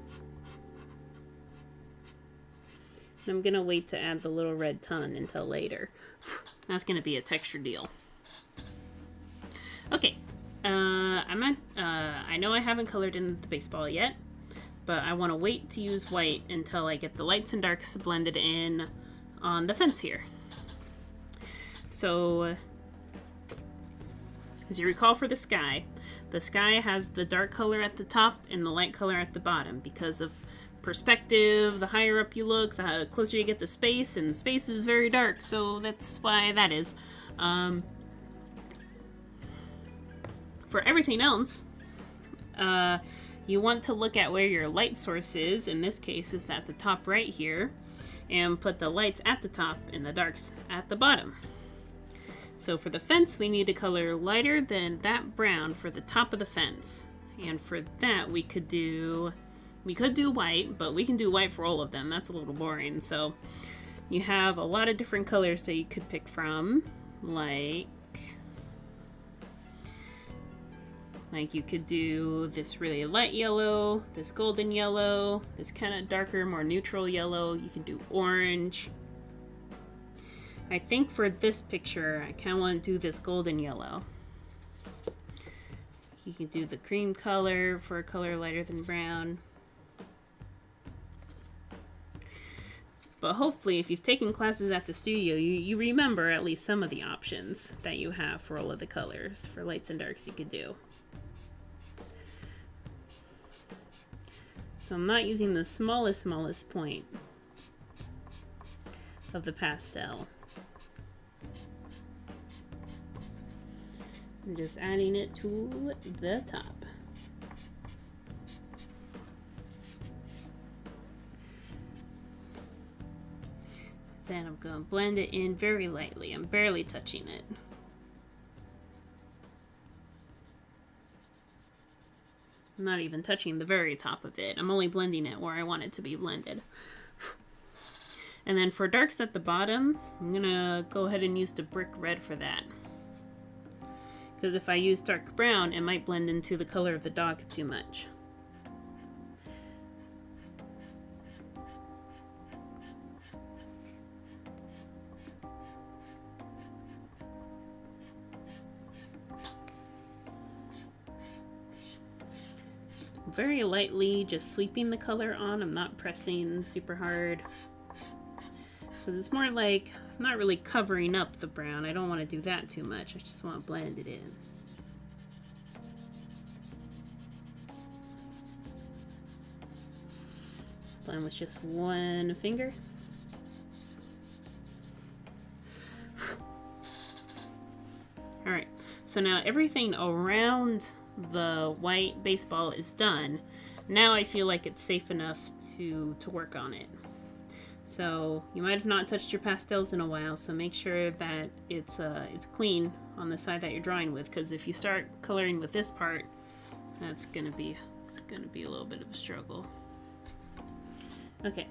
I'm gonna wait to add the little red tongue until later. That's gonna be a texture deal. Okay, I know I haven't colored in the baseball yet, but I want to wait to use white until I get the lights and darks blended in on the fence here. So, as you recall for the sky has the dark color at the top and the light color at the bottom because of perspective. The higher up you look, the closer you get to space, and space is very dark, so that's why that is. For everything else, you want to look at where your light source is. In this case, it's at the top right here, and put the lights at the top and the darks at the bottom. So for the fence, we need to color lighter than that brown for the top of the fence. And for that, we could do white, but we can do white for all of them. That's a little boring. So you have a lot of different colors that you could pick from, like you could do this really light yellow, this golden yellow, this kind of darker, more neutral yellow. You can do orange. I think for this picture, I kind of want to do this golden yellow. You can do the cream color for a color lighter than brown. But hopefully, if you've taken classes at the studio, you remember at least some of the options that you have for all of the colors, for lights and darks you could do. So I'm not using the smallest point of the pastel. I'm just adding it to the top. Then I'm going to blend it in very lightly. I'm barely touching it. I'm not even touching the very top of it. I'm only blending it where I want it to be blended. And then for darks at the bottom, I'm going to go ahead and use the brick red for that. Because if I use dark brown, it might blend into the color of the dog too much. Very lightly, just sweeping the color on. I'm not pressing super hard. Because it's more like, I'm not really covering up the brown. I don't want to do that too much. I just want to blend it in. blend with just one finger. Alright, so now everything around the white baseball is done. Now I feel like it's safe enough to work on it. So you might have not touched your pastels in a while, so make sure that it's clean on the side that you're drawing with, because if you start coloring with this part, it's gonna be a little bit of a struggle. Okay.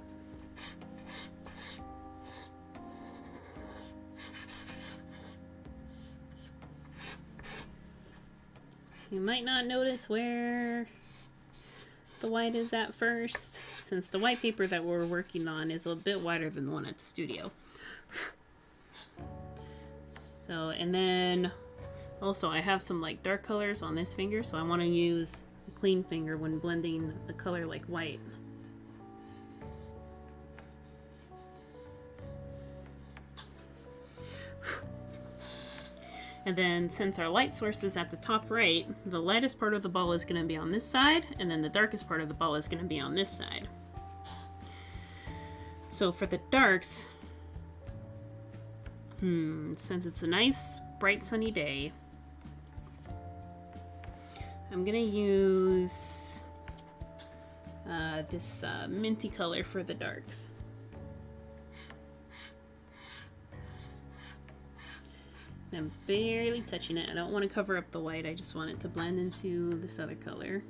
So you might not notice where the white is at first, since the white paper that we're working on is a bit wider than the one at the studio. So, and then also I have some like dark colors on this finger, so I want to use a clean finger when blending a color like white. And then since our light source is at the top right, the lightest part of the ball is going to be on this side, and then the darkest part of the ball is going to be on this side. So for the darks, since it's a nice, bright, sunny day, I'm going to use this minty color for the darks. I'm barely touching it. I don't want to cover up the white. I just want it to blend into this other color.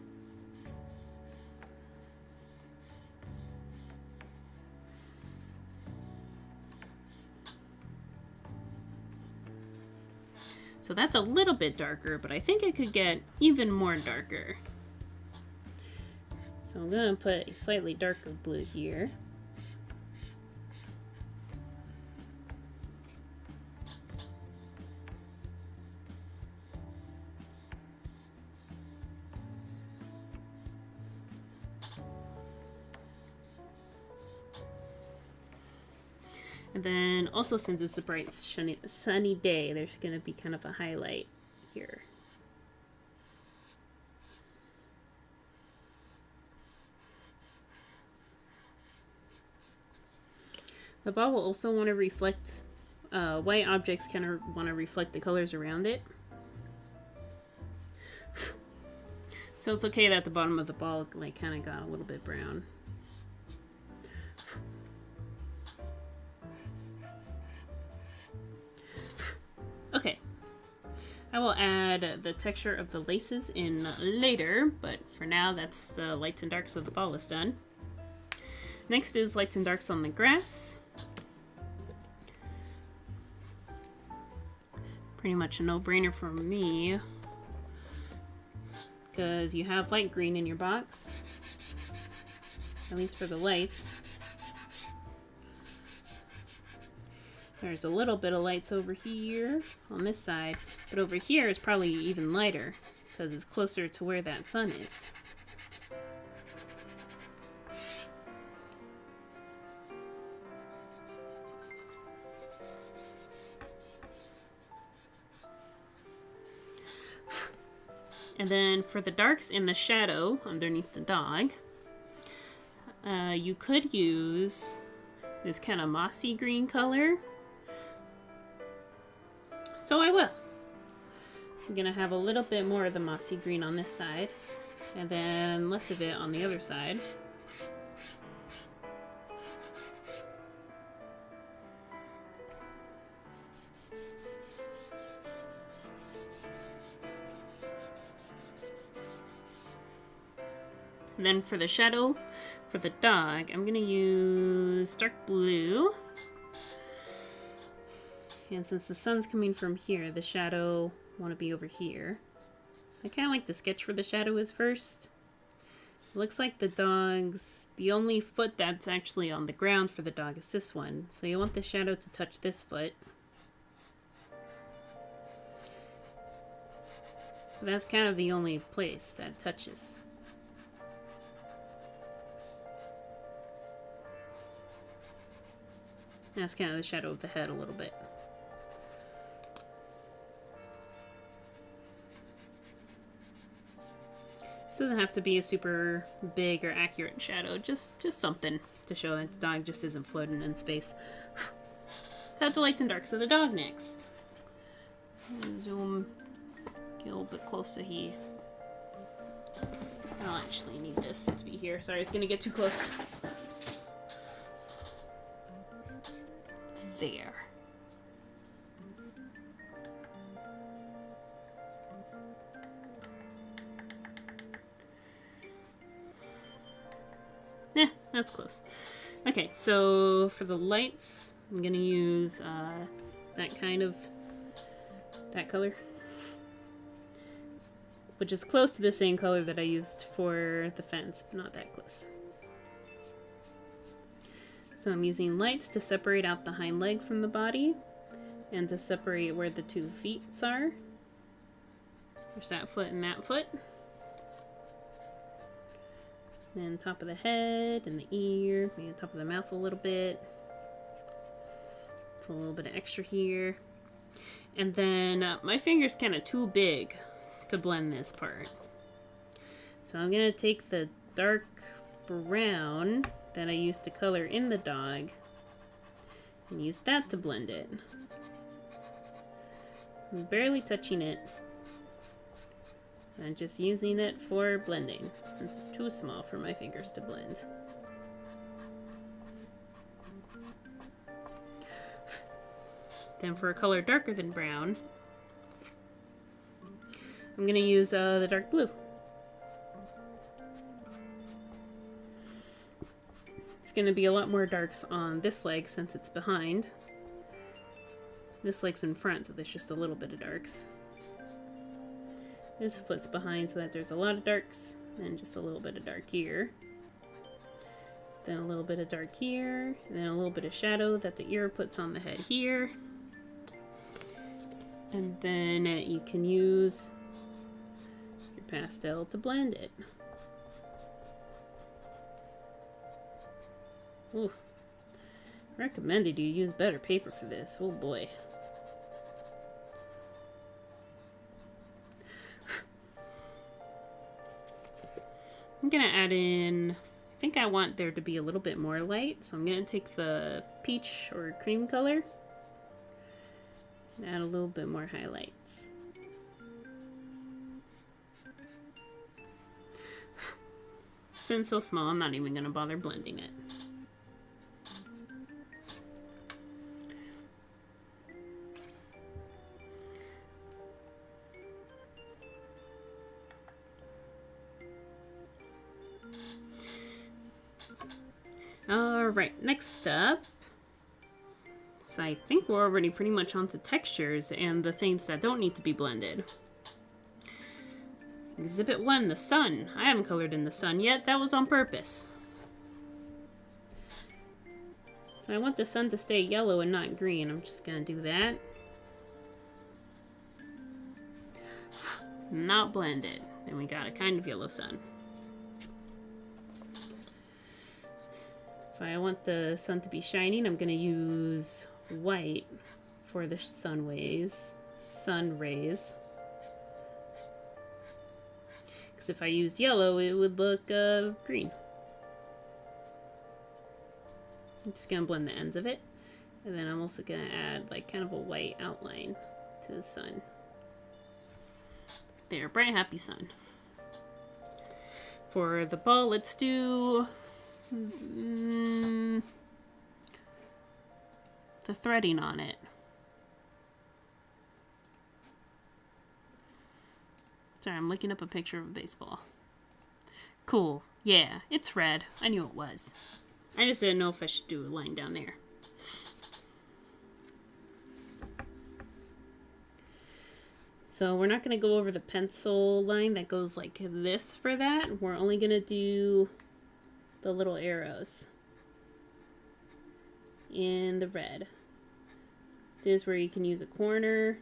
So that's a little bit darker, but I think it could get even more darker. So I'm going to put a slightly darker blue here. And then also, since it's a bright sunny day, there's going to be kind of a highlight here. The ball will also want to reflect, white objects kind of want to reflect the colors around it. So it's okay that the bottom of the ball like kind of got a little bit brown. Okay, I will add the texture of the laces in later, but for now that's the lights and darks of the ball is done. Next is lights and darks on the grass. Pretty much a no-brainer for me, because you have light green in your box, at least for the lights. There's a little bit of lights over here on this side, but over here is probably even lighter because it's closer to where that sun is. And then for the darks in the shadow underneath the dog, you could use this kind of mossy green color. So I will. I'm gonna have a little bit more of the mossy green on this side, and then less of it on the other side. And then for the shadow, for the dog, I'm gonna use dark blue. And since the sun's coming from here, the shadow want to be over here. So I kind of like the sketch for the shadow is first. It looks like the dog's, the only foot that's actually on the ground for the dog is this one. So you want the shadow to touch this foot. So that's kind of the only place that touches. That's kind of the shadow of the head a little bit. doesn't have to be a super big or accurate shadow, just something to show that the dog just isn't floating in space. Let's add the lights and darks of the dog next. Zoom, get a little bit closer here. I don't actually need this to be here. Sorry, it's gonna get too close. There. That's close. Okay, so for the lights, I'm gonna use that color, which is close to the same color that I used for the fence, but not that close. So I'm using lights to separate out the hind leg from the body and to separate where the 2 feet are. There's that foot and that foot. Then top of the head and the ear, maybe the top of the mouth a little bit. Put a little bit of extra here. And then my finger's kind of too big to blend this part. So I'm going to take the dark brown that I used to color in the dog and use that to blend it. I'm barely touching it. I'm just using it for blending, since it's too small for my fingers to blend. Then for a color darker than brown, I'm going to use the dark blue. It's going to be a lot more darks on this leg since it's behind. This leg's in front, so there's just a little bit of darks. This foot's behind, so that there's a lot of darks, and just a little bit of dark here. Then a little bit of dark here, and then a little bit of shadow that the ear puts on the head here. And then you can use your pastel to blend it. Ooh. Recommended you use better paper for this. Oh boy. I'm gonna add in, I think I want there to be a little bit more light, so I'm gonna take the peach or cream color and add a little bit more highlights. Since it's so small, I'm not even gonna bother blending it. Alright, next up, so I think we're already pretty much onto textures and the things that don't need to be blended. Exhibit 1, the sun. I haven't colored in the sun yet, that was on purpose. So I want the sun to stay yellow and not green. I'm just gonna do that. Not blended. Then we got a kind of yellow sun. If I want the sun to be shining, I'm going to use white for the sun rays. Because if I used yellow, it would look green. I'm just going to blend the ends of it. And then I'm also going to add like kind of a white outline to the sun. There, bright, happy sun. For the ball, let's do the threading on it. Sorry, I'm looking up a picture of a baseball. Cool. Yeah, it's red. I knew it was. I just didn't know if I should do a line down there. So we're not going to go over the pencil line that goes like this for that. We're only going to do the little arrows in the red. This is where you can use a corner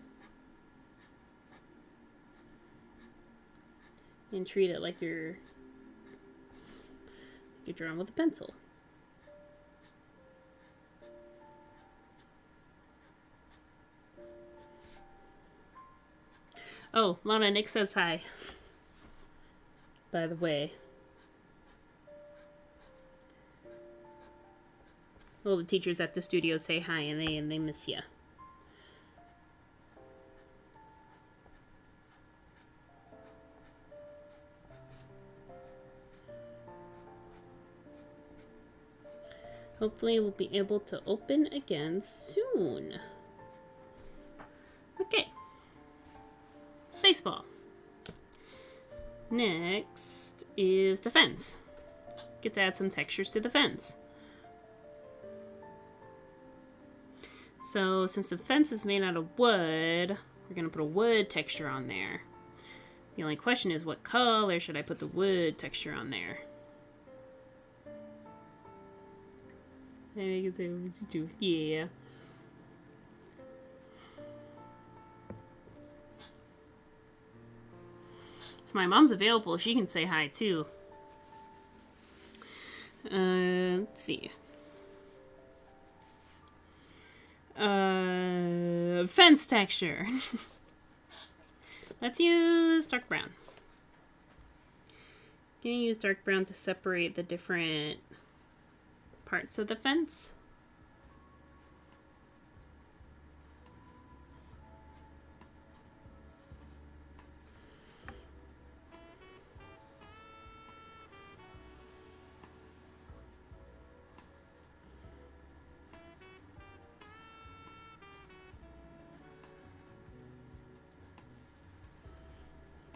and treat it like you're drawing with a pencil. Oh, Lana, Nick says hi. by the way. All the teachers at the studio say hi, and they miss you. Hopefully we'll be able to open again soon. Okay. Baseball. Next is the fence. Get to add some textures to the fence. So since the fence is made out of wood, we're going to put a wood texture on there. The only question is, what color should I put the wood texture on there? Yeah. If my mom's available, she can say hi too. Let's see. Fence texture. Let's use dark brown. Can you use dark brown to separate the different parts of the fence?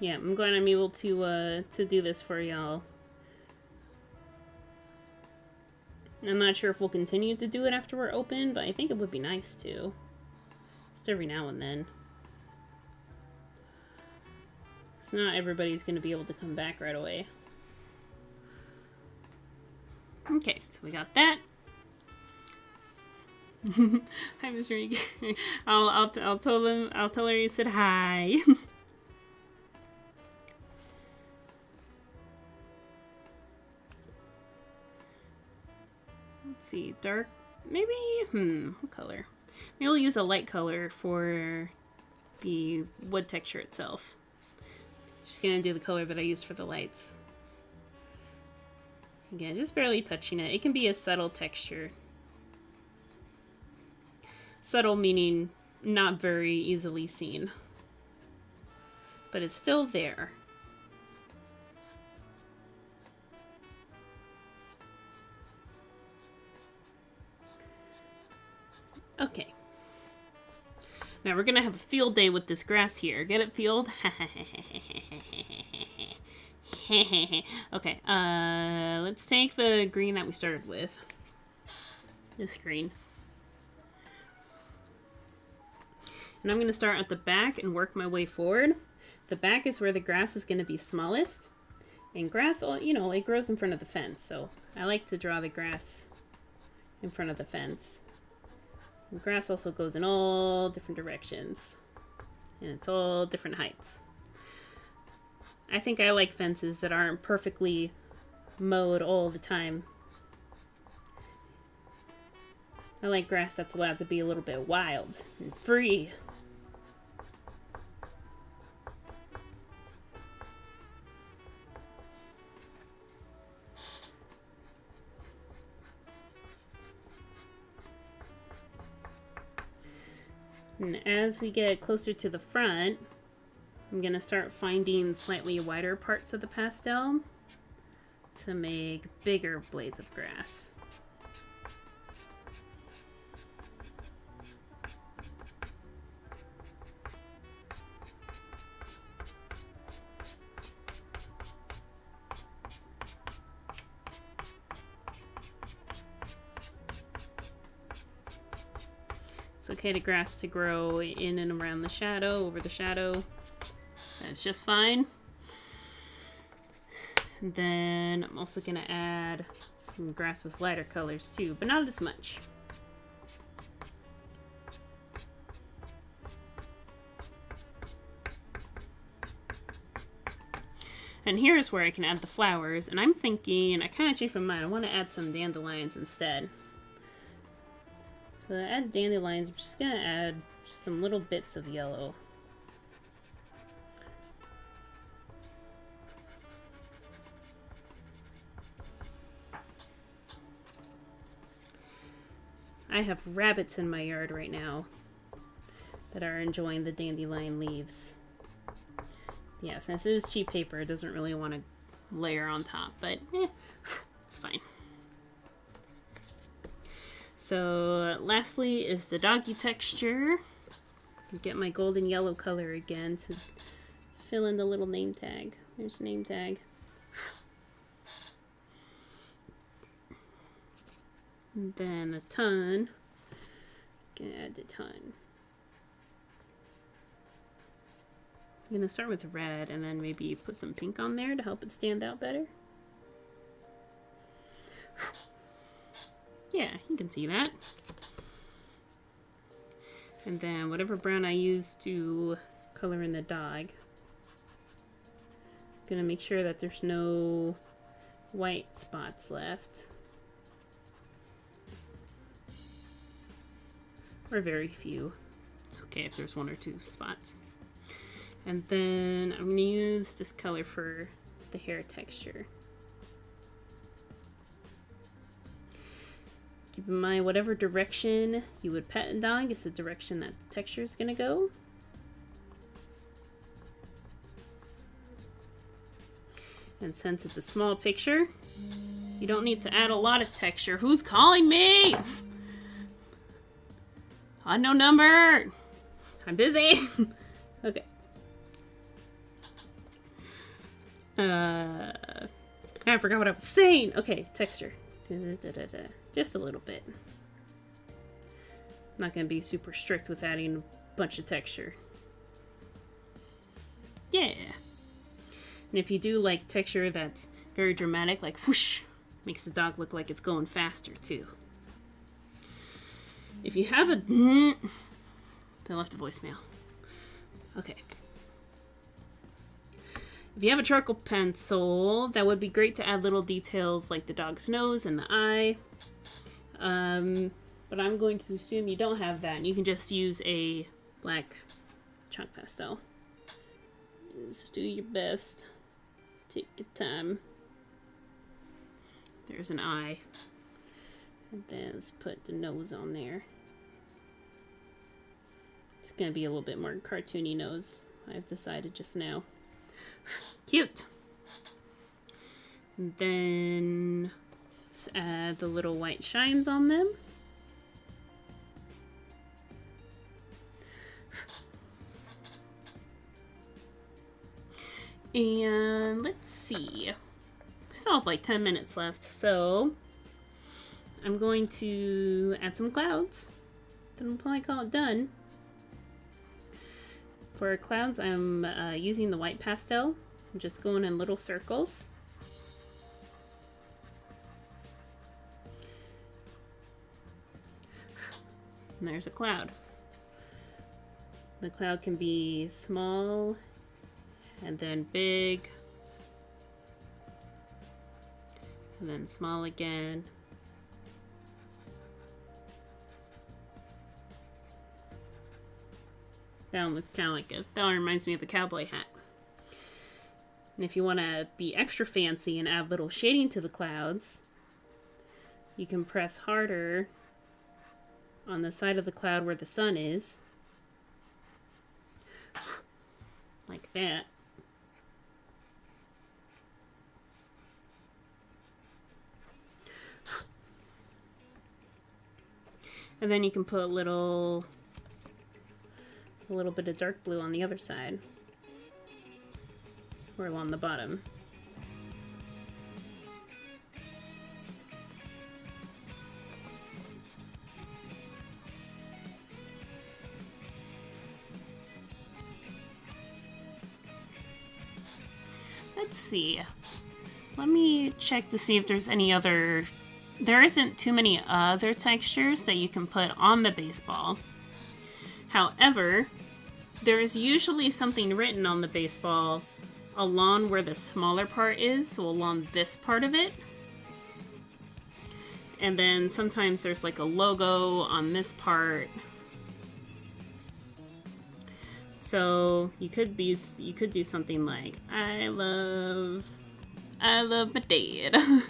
Yeah, I'm glad I'm able to do this for y'all. I'm not sure if we'll continue to do it after we're open, but I think it would be nice to. Just every now and then. So not everybody's going to be able to come back right away. Okay, so we got that. Hi, Miss Regan. I'll tell her you said hi. Let's see, dark, maybe, what color? Maybe we'll use a light color for the wood texture itself. Just gonna do the color that I used for the lights. Again, just barely touching it. It can be a subtle texture. Subtle meaning not very easily seen. But it's still there. Okay. Now we're gonna have a field day with this grass here. Get it, field? Okay, let's take the green that we started with. This green. And I'm gonna start at the back and work my way forward. The back is where the grass is gonna be smallest. And grass, you know, it grows in front of the fence. So I like to draw the grass in front of the fence. And grass also goes in all different directions. And it's all different heights. I think I like fences that aren't perfectly mowed all the time. I like grass that's allowed to be a little bit wild and free. And as we get closer to the front, I'm going to start finding slightly wider parts of the pastel to make bigger blades of grass. It's okay to grass to grow in and around the shadow, over the shadow. That's just fine. And then I'm also going to add some grass with lighter colors too, but not as much. And here's where I can add the flowers, and I'm thinking, I kind of changed my mind, I want to add some dandelions instead. So to add dandelions, I'm just going to add some little bits of yellow. I have rabbits in my yard right now that are enjoying the dandelion leaves. Yeah, since it is cheap paper, it doesn't really want to layer on top, but it's fine. So lastly is the doggy texture. Get my golden yellow color again to fill in the little name tag. There's name tag. And then a ton. Gonna add a ton. I'm gonna start with red and then maybe put some pink on there to help it stand out better. Yeah, you can see that. And then whatever brown I use to color in the dog. Gonna make sure that there's no white spots left. Or very few. It's okay if there's one or two spots. And then I'm going to use this color for the hair texture. Keep in mind, whatever direction you would pet a dog is the direction that the texture is going to go. And since it's a small picture, you don't need to add a lot of texture. Who's calling me? Unknown number. I'm busy. Okay. I forgot what I was saying. Okay, texture. Just a little bit. I'm not going to be super strict with adding a bunch of texture. Yeah. And if you do like texture that's very dramatic, like whoosh, makes the dog look like it's going faster too. If you have a... They left a voicemail. Okay. If you have a charcoal pencil, that would be great to add little details like the dog's nose and the eye. But I'm going to assume you don't have that, and you can just use a black chalk pastel. Just do your best. Take your time. There's an eye. And then let's put the nose on there. It's going to be a little bit more cartoony nose, I've decided just now. Cute! And then let's add the little white shines on them. And let's see. We still have like 10 minutes left, so I'm going to add some clouds. Then we'll probably call it done. For clouds, I'm using the white pastel. I'm just going in little circles. And there's a cloud. The cloud can be small and then big. And then small again. That one looks kind of like that one reminds me of a cowboy hat. And if you want to be extra fancy and add little shading to the clouds, you can press harder on the side of the cloud where the sun is. Like that. And then you can put a little bit of dark blue on the other side, or along the bottom. Let's see. Let me check to see if there's any other... There isn't too many other textures that you can put on the baseball. However, there is usually something written on the baseball along where the smaller part is, so along this part of it. And then sometimes there's like a logo on this part. So you could do something like I love my dad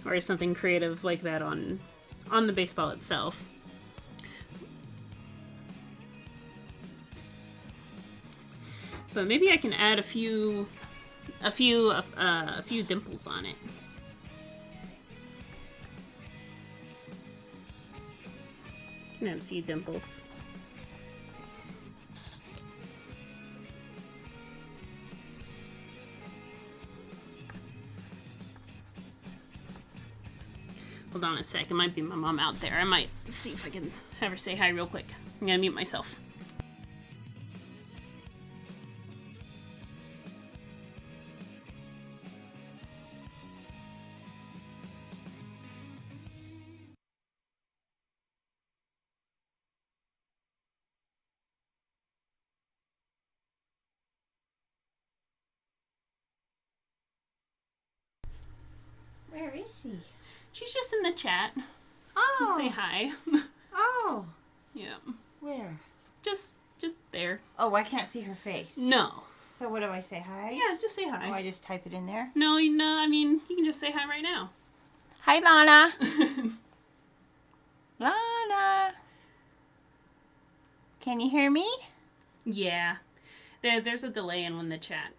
or something creative like that on the baseball itself. But maybe I can add a few dimples on it. Can add a few dimples. Hold on a sec, it might be my mom out there. I might see if I can have her say hi real quick. I'm gonna mute myself. Where is she? She's just in the chat. Oh. Say hi. Oh. Yeah. Where? Just there. Oh, I can't see her face. No. So what do I say? Hi? Yeah, just say hi. Oh, I just type it in there? No, I mean, you can just say hi right now. Hi, Lana. Lana. Can you hear me? Yeah. There's a delay in when the chat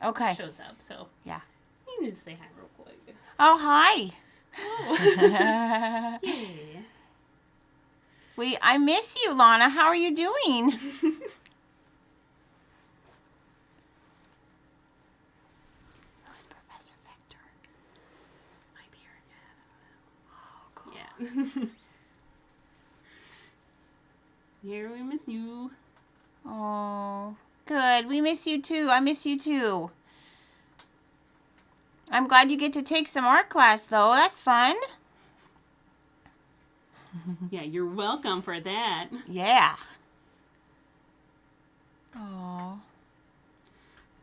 Okay. shows up, so Yeah. you can just say hi real quick. Oh, hi. Oh. Yeah. I miss you, Lana. How are you doing? Who's Professor Victor? Might be her dad. Oh, cool. Yeah. Here, we miss you. Oh, good. We miss you too. I miss you too. I'm glad you get to take some art class, though. That's fun. Yeah, you're welcome for that. Yeah. Oh.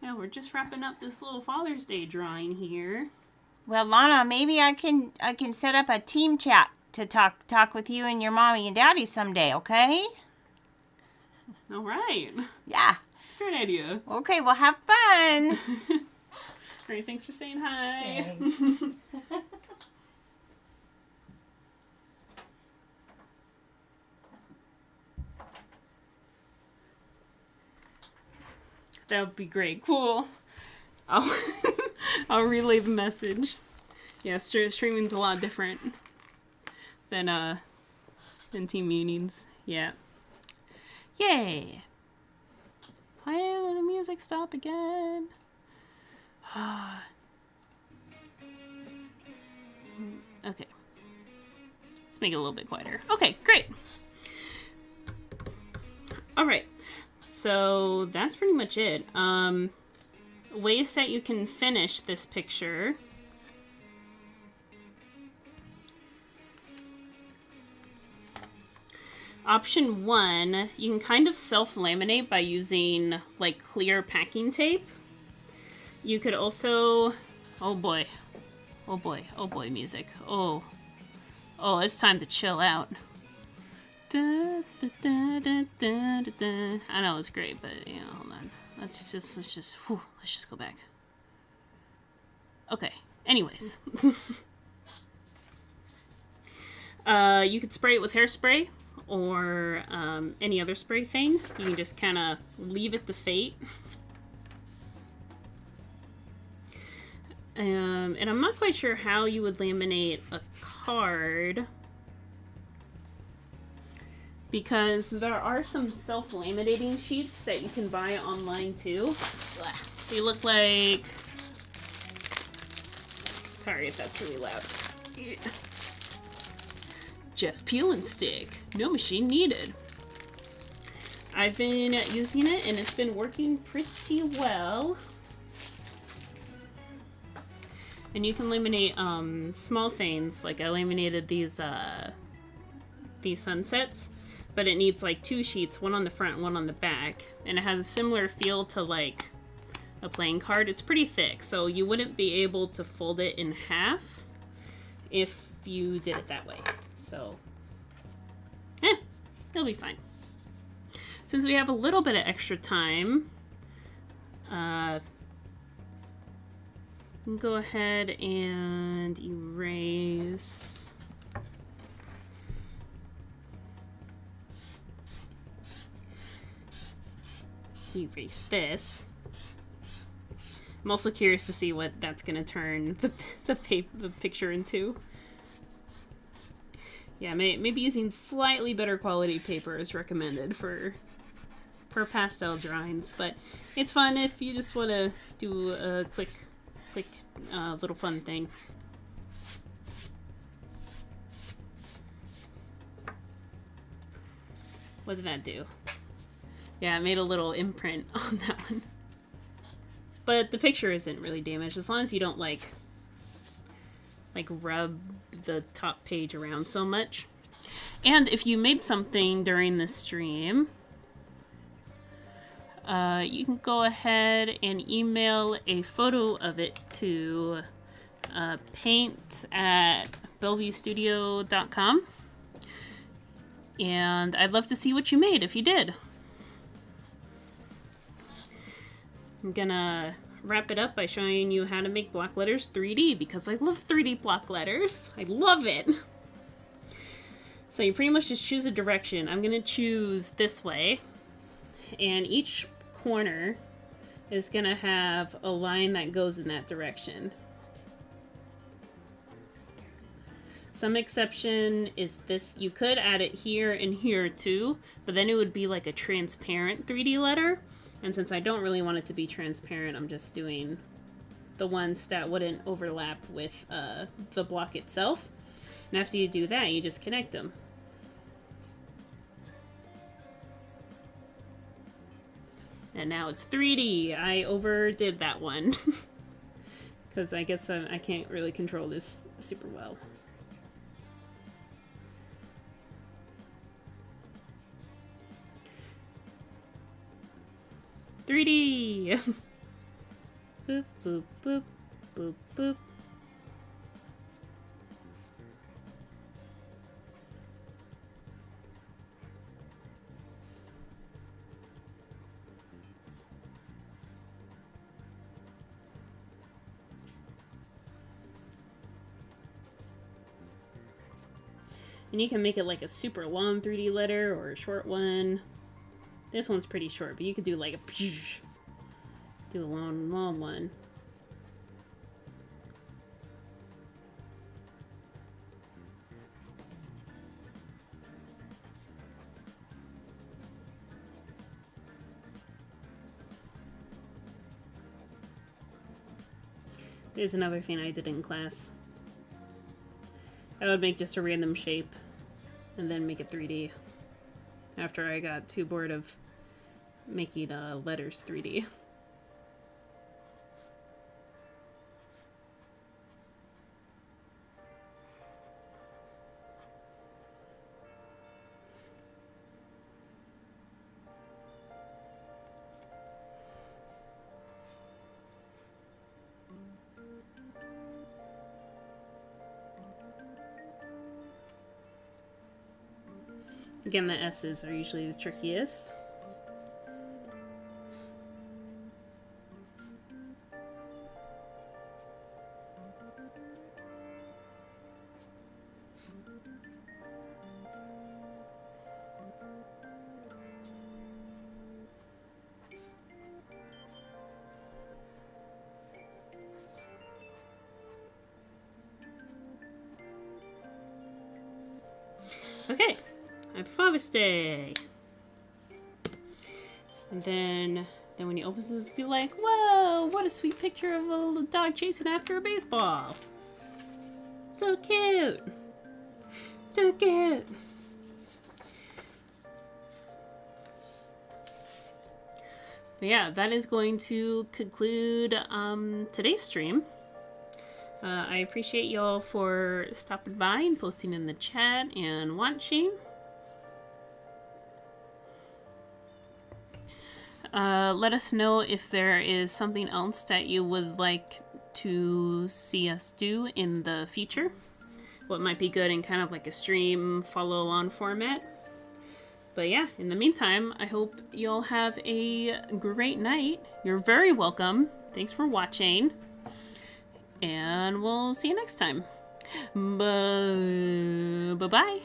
Yeah, we're just wrapping up this little Father's Day drawing here. Well, Lana, maybe I can set up a team chat to talk with you and your mommy and daddy someday, okay? All right. Yeah. That's a great idea. Okay, well, have fun. All right, thanks for saying hi. Thanks. That would be great. Cool. I'll I'll relay the message. Yeah, streaming's a lot different than team meetings. Yeah. Yay. Why did the music stop again? Okay. Let's make it a little bit quieter. Okay, great. All right. So that's pretty much it. Ways that you can finish this picture. Option 1, you can kind of self-laminate by using like clear packing tape. You could also, oh boy, music. Oh, it's time to chill out. Da, da, da, da, da, da, da. I know it's great, but you know, hold on. Let's just go back. Okay. Anyways, you could spray it with hairspray or any other spray thing. You can just kind of leave it to fate. And I'm not quite sure how you would laminate a card, because there are some self-laminating sheets that you can buy online too. They look like... Sorry if that's really loud. Yeah. Just peel and stick. No machine needed. I've been using it and it's been working pretty well. And you can laminate small things. Like I laminated these sunsets. But it needs like 2 sheets, one on the front and one on the back. And it has a similar feel to like a playing card. It's pretty thick, so you wouldn't be able to fold it in half if you did it that way. So, it'll be fine. Since we have a little bit of extra time, we'll go ahead and erase... Erase this. I'm also curious to see what that's gonna turn the picture into. Yeah, maybe using slightly better quality paper is recommended for pastel drawings, but it's fun if you just want to do a quick little fun thing. What did that do? Yeah, I made a little imprint on that one. But the picture isn't really damaged, as long as you don't like rub the top page around so much. And if you made something during the stream, you can go ahead and email a photo of it to paint@bellevuestudio.com. And I'd love to see what you made if you did. I'm gonna wrap it up by showing you how to make block letters 3D, because I love 3D block letters. I love it. So you pretty much just choose a direction. I'm gonna choose this way, and each corner is gonna have a line that goes in that direction. Some exception is this. You could add it here and here too, but then it would be like a transparent 3D letter. And since I don't really want it to be transparent, I'm just doing the ones that wouldn't overlap with the block itself. And after you do that, you just connect them. And now it's 3D. I overdid that one. Because I guess I can't really control this super well. "3D!" Boop, boop, boop, boop, boop. And you can make it like a super long 3D letter or a short one. This one's pretty short, but you could do like a long one. There's another thing I did in class. I would make just a random shape and then make it 3D. After I got too bored of making letters 3D. Again, the S's are usually the trickiest. Okay. Happy Father's Day. And then when he opens it, be like, whoa, what a sweet picture of a little dog chasing after a baseball. So cute. So cute. But yeah, that is going to conclude today's stream. I appreciate y'all for stopping by and posting in the chat and watching. Let us know if there is something else that you would like to see us do in the future. What might be good in kind of like a stream follow along format. But yeah, in the meantime, I hope you'll have a great night. You're very welcome. Thanks for watching. And we'll see you next time. Bye-bye.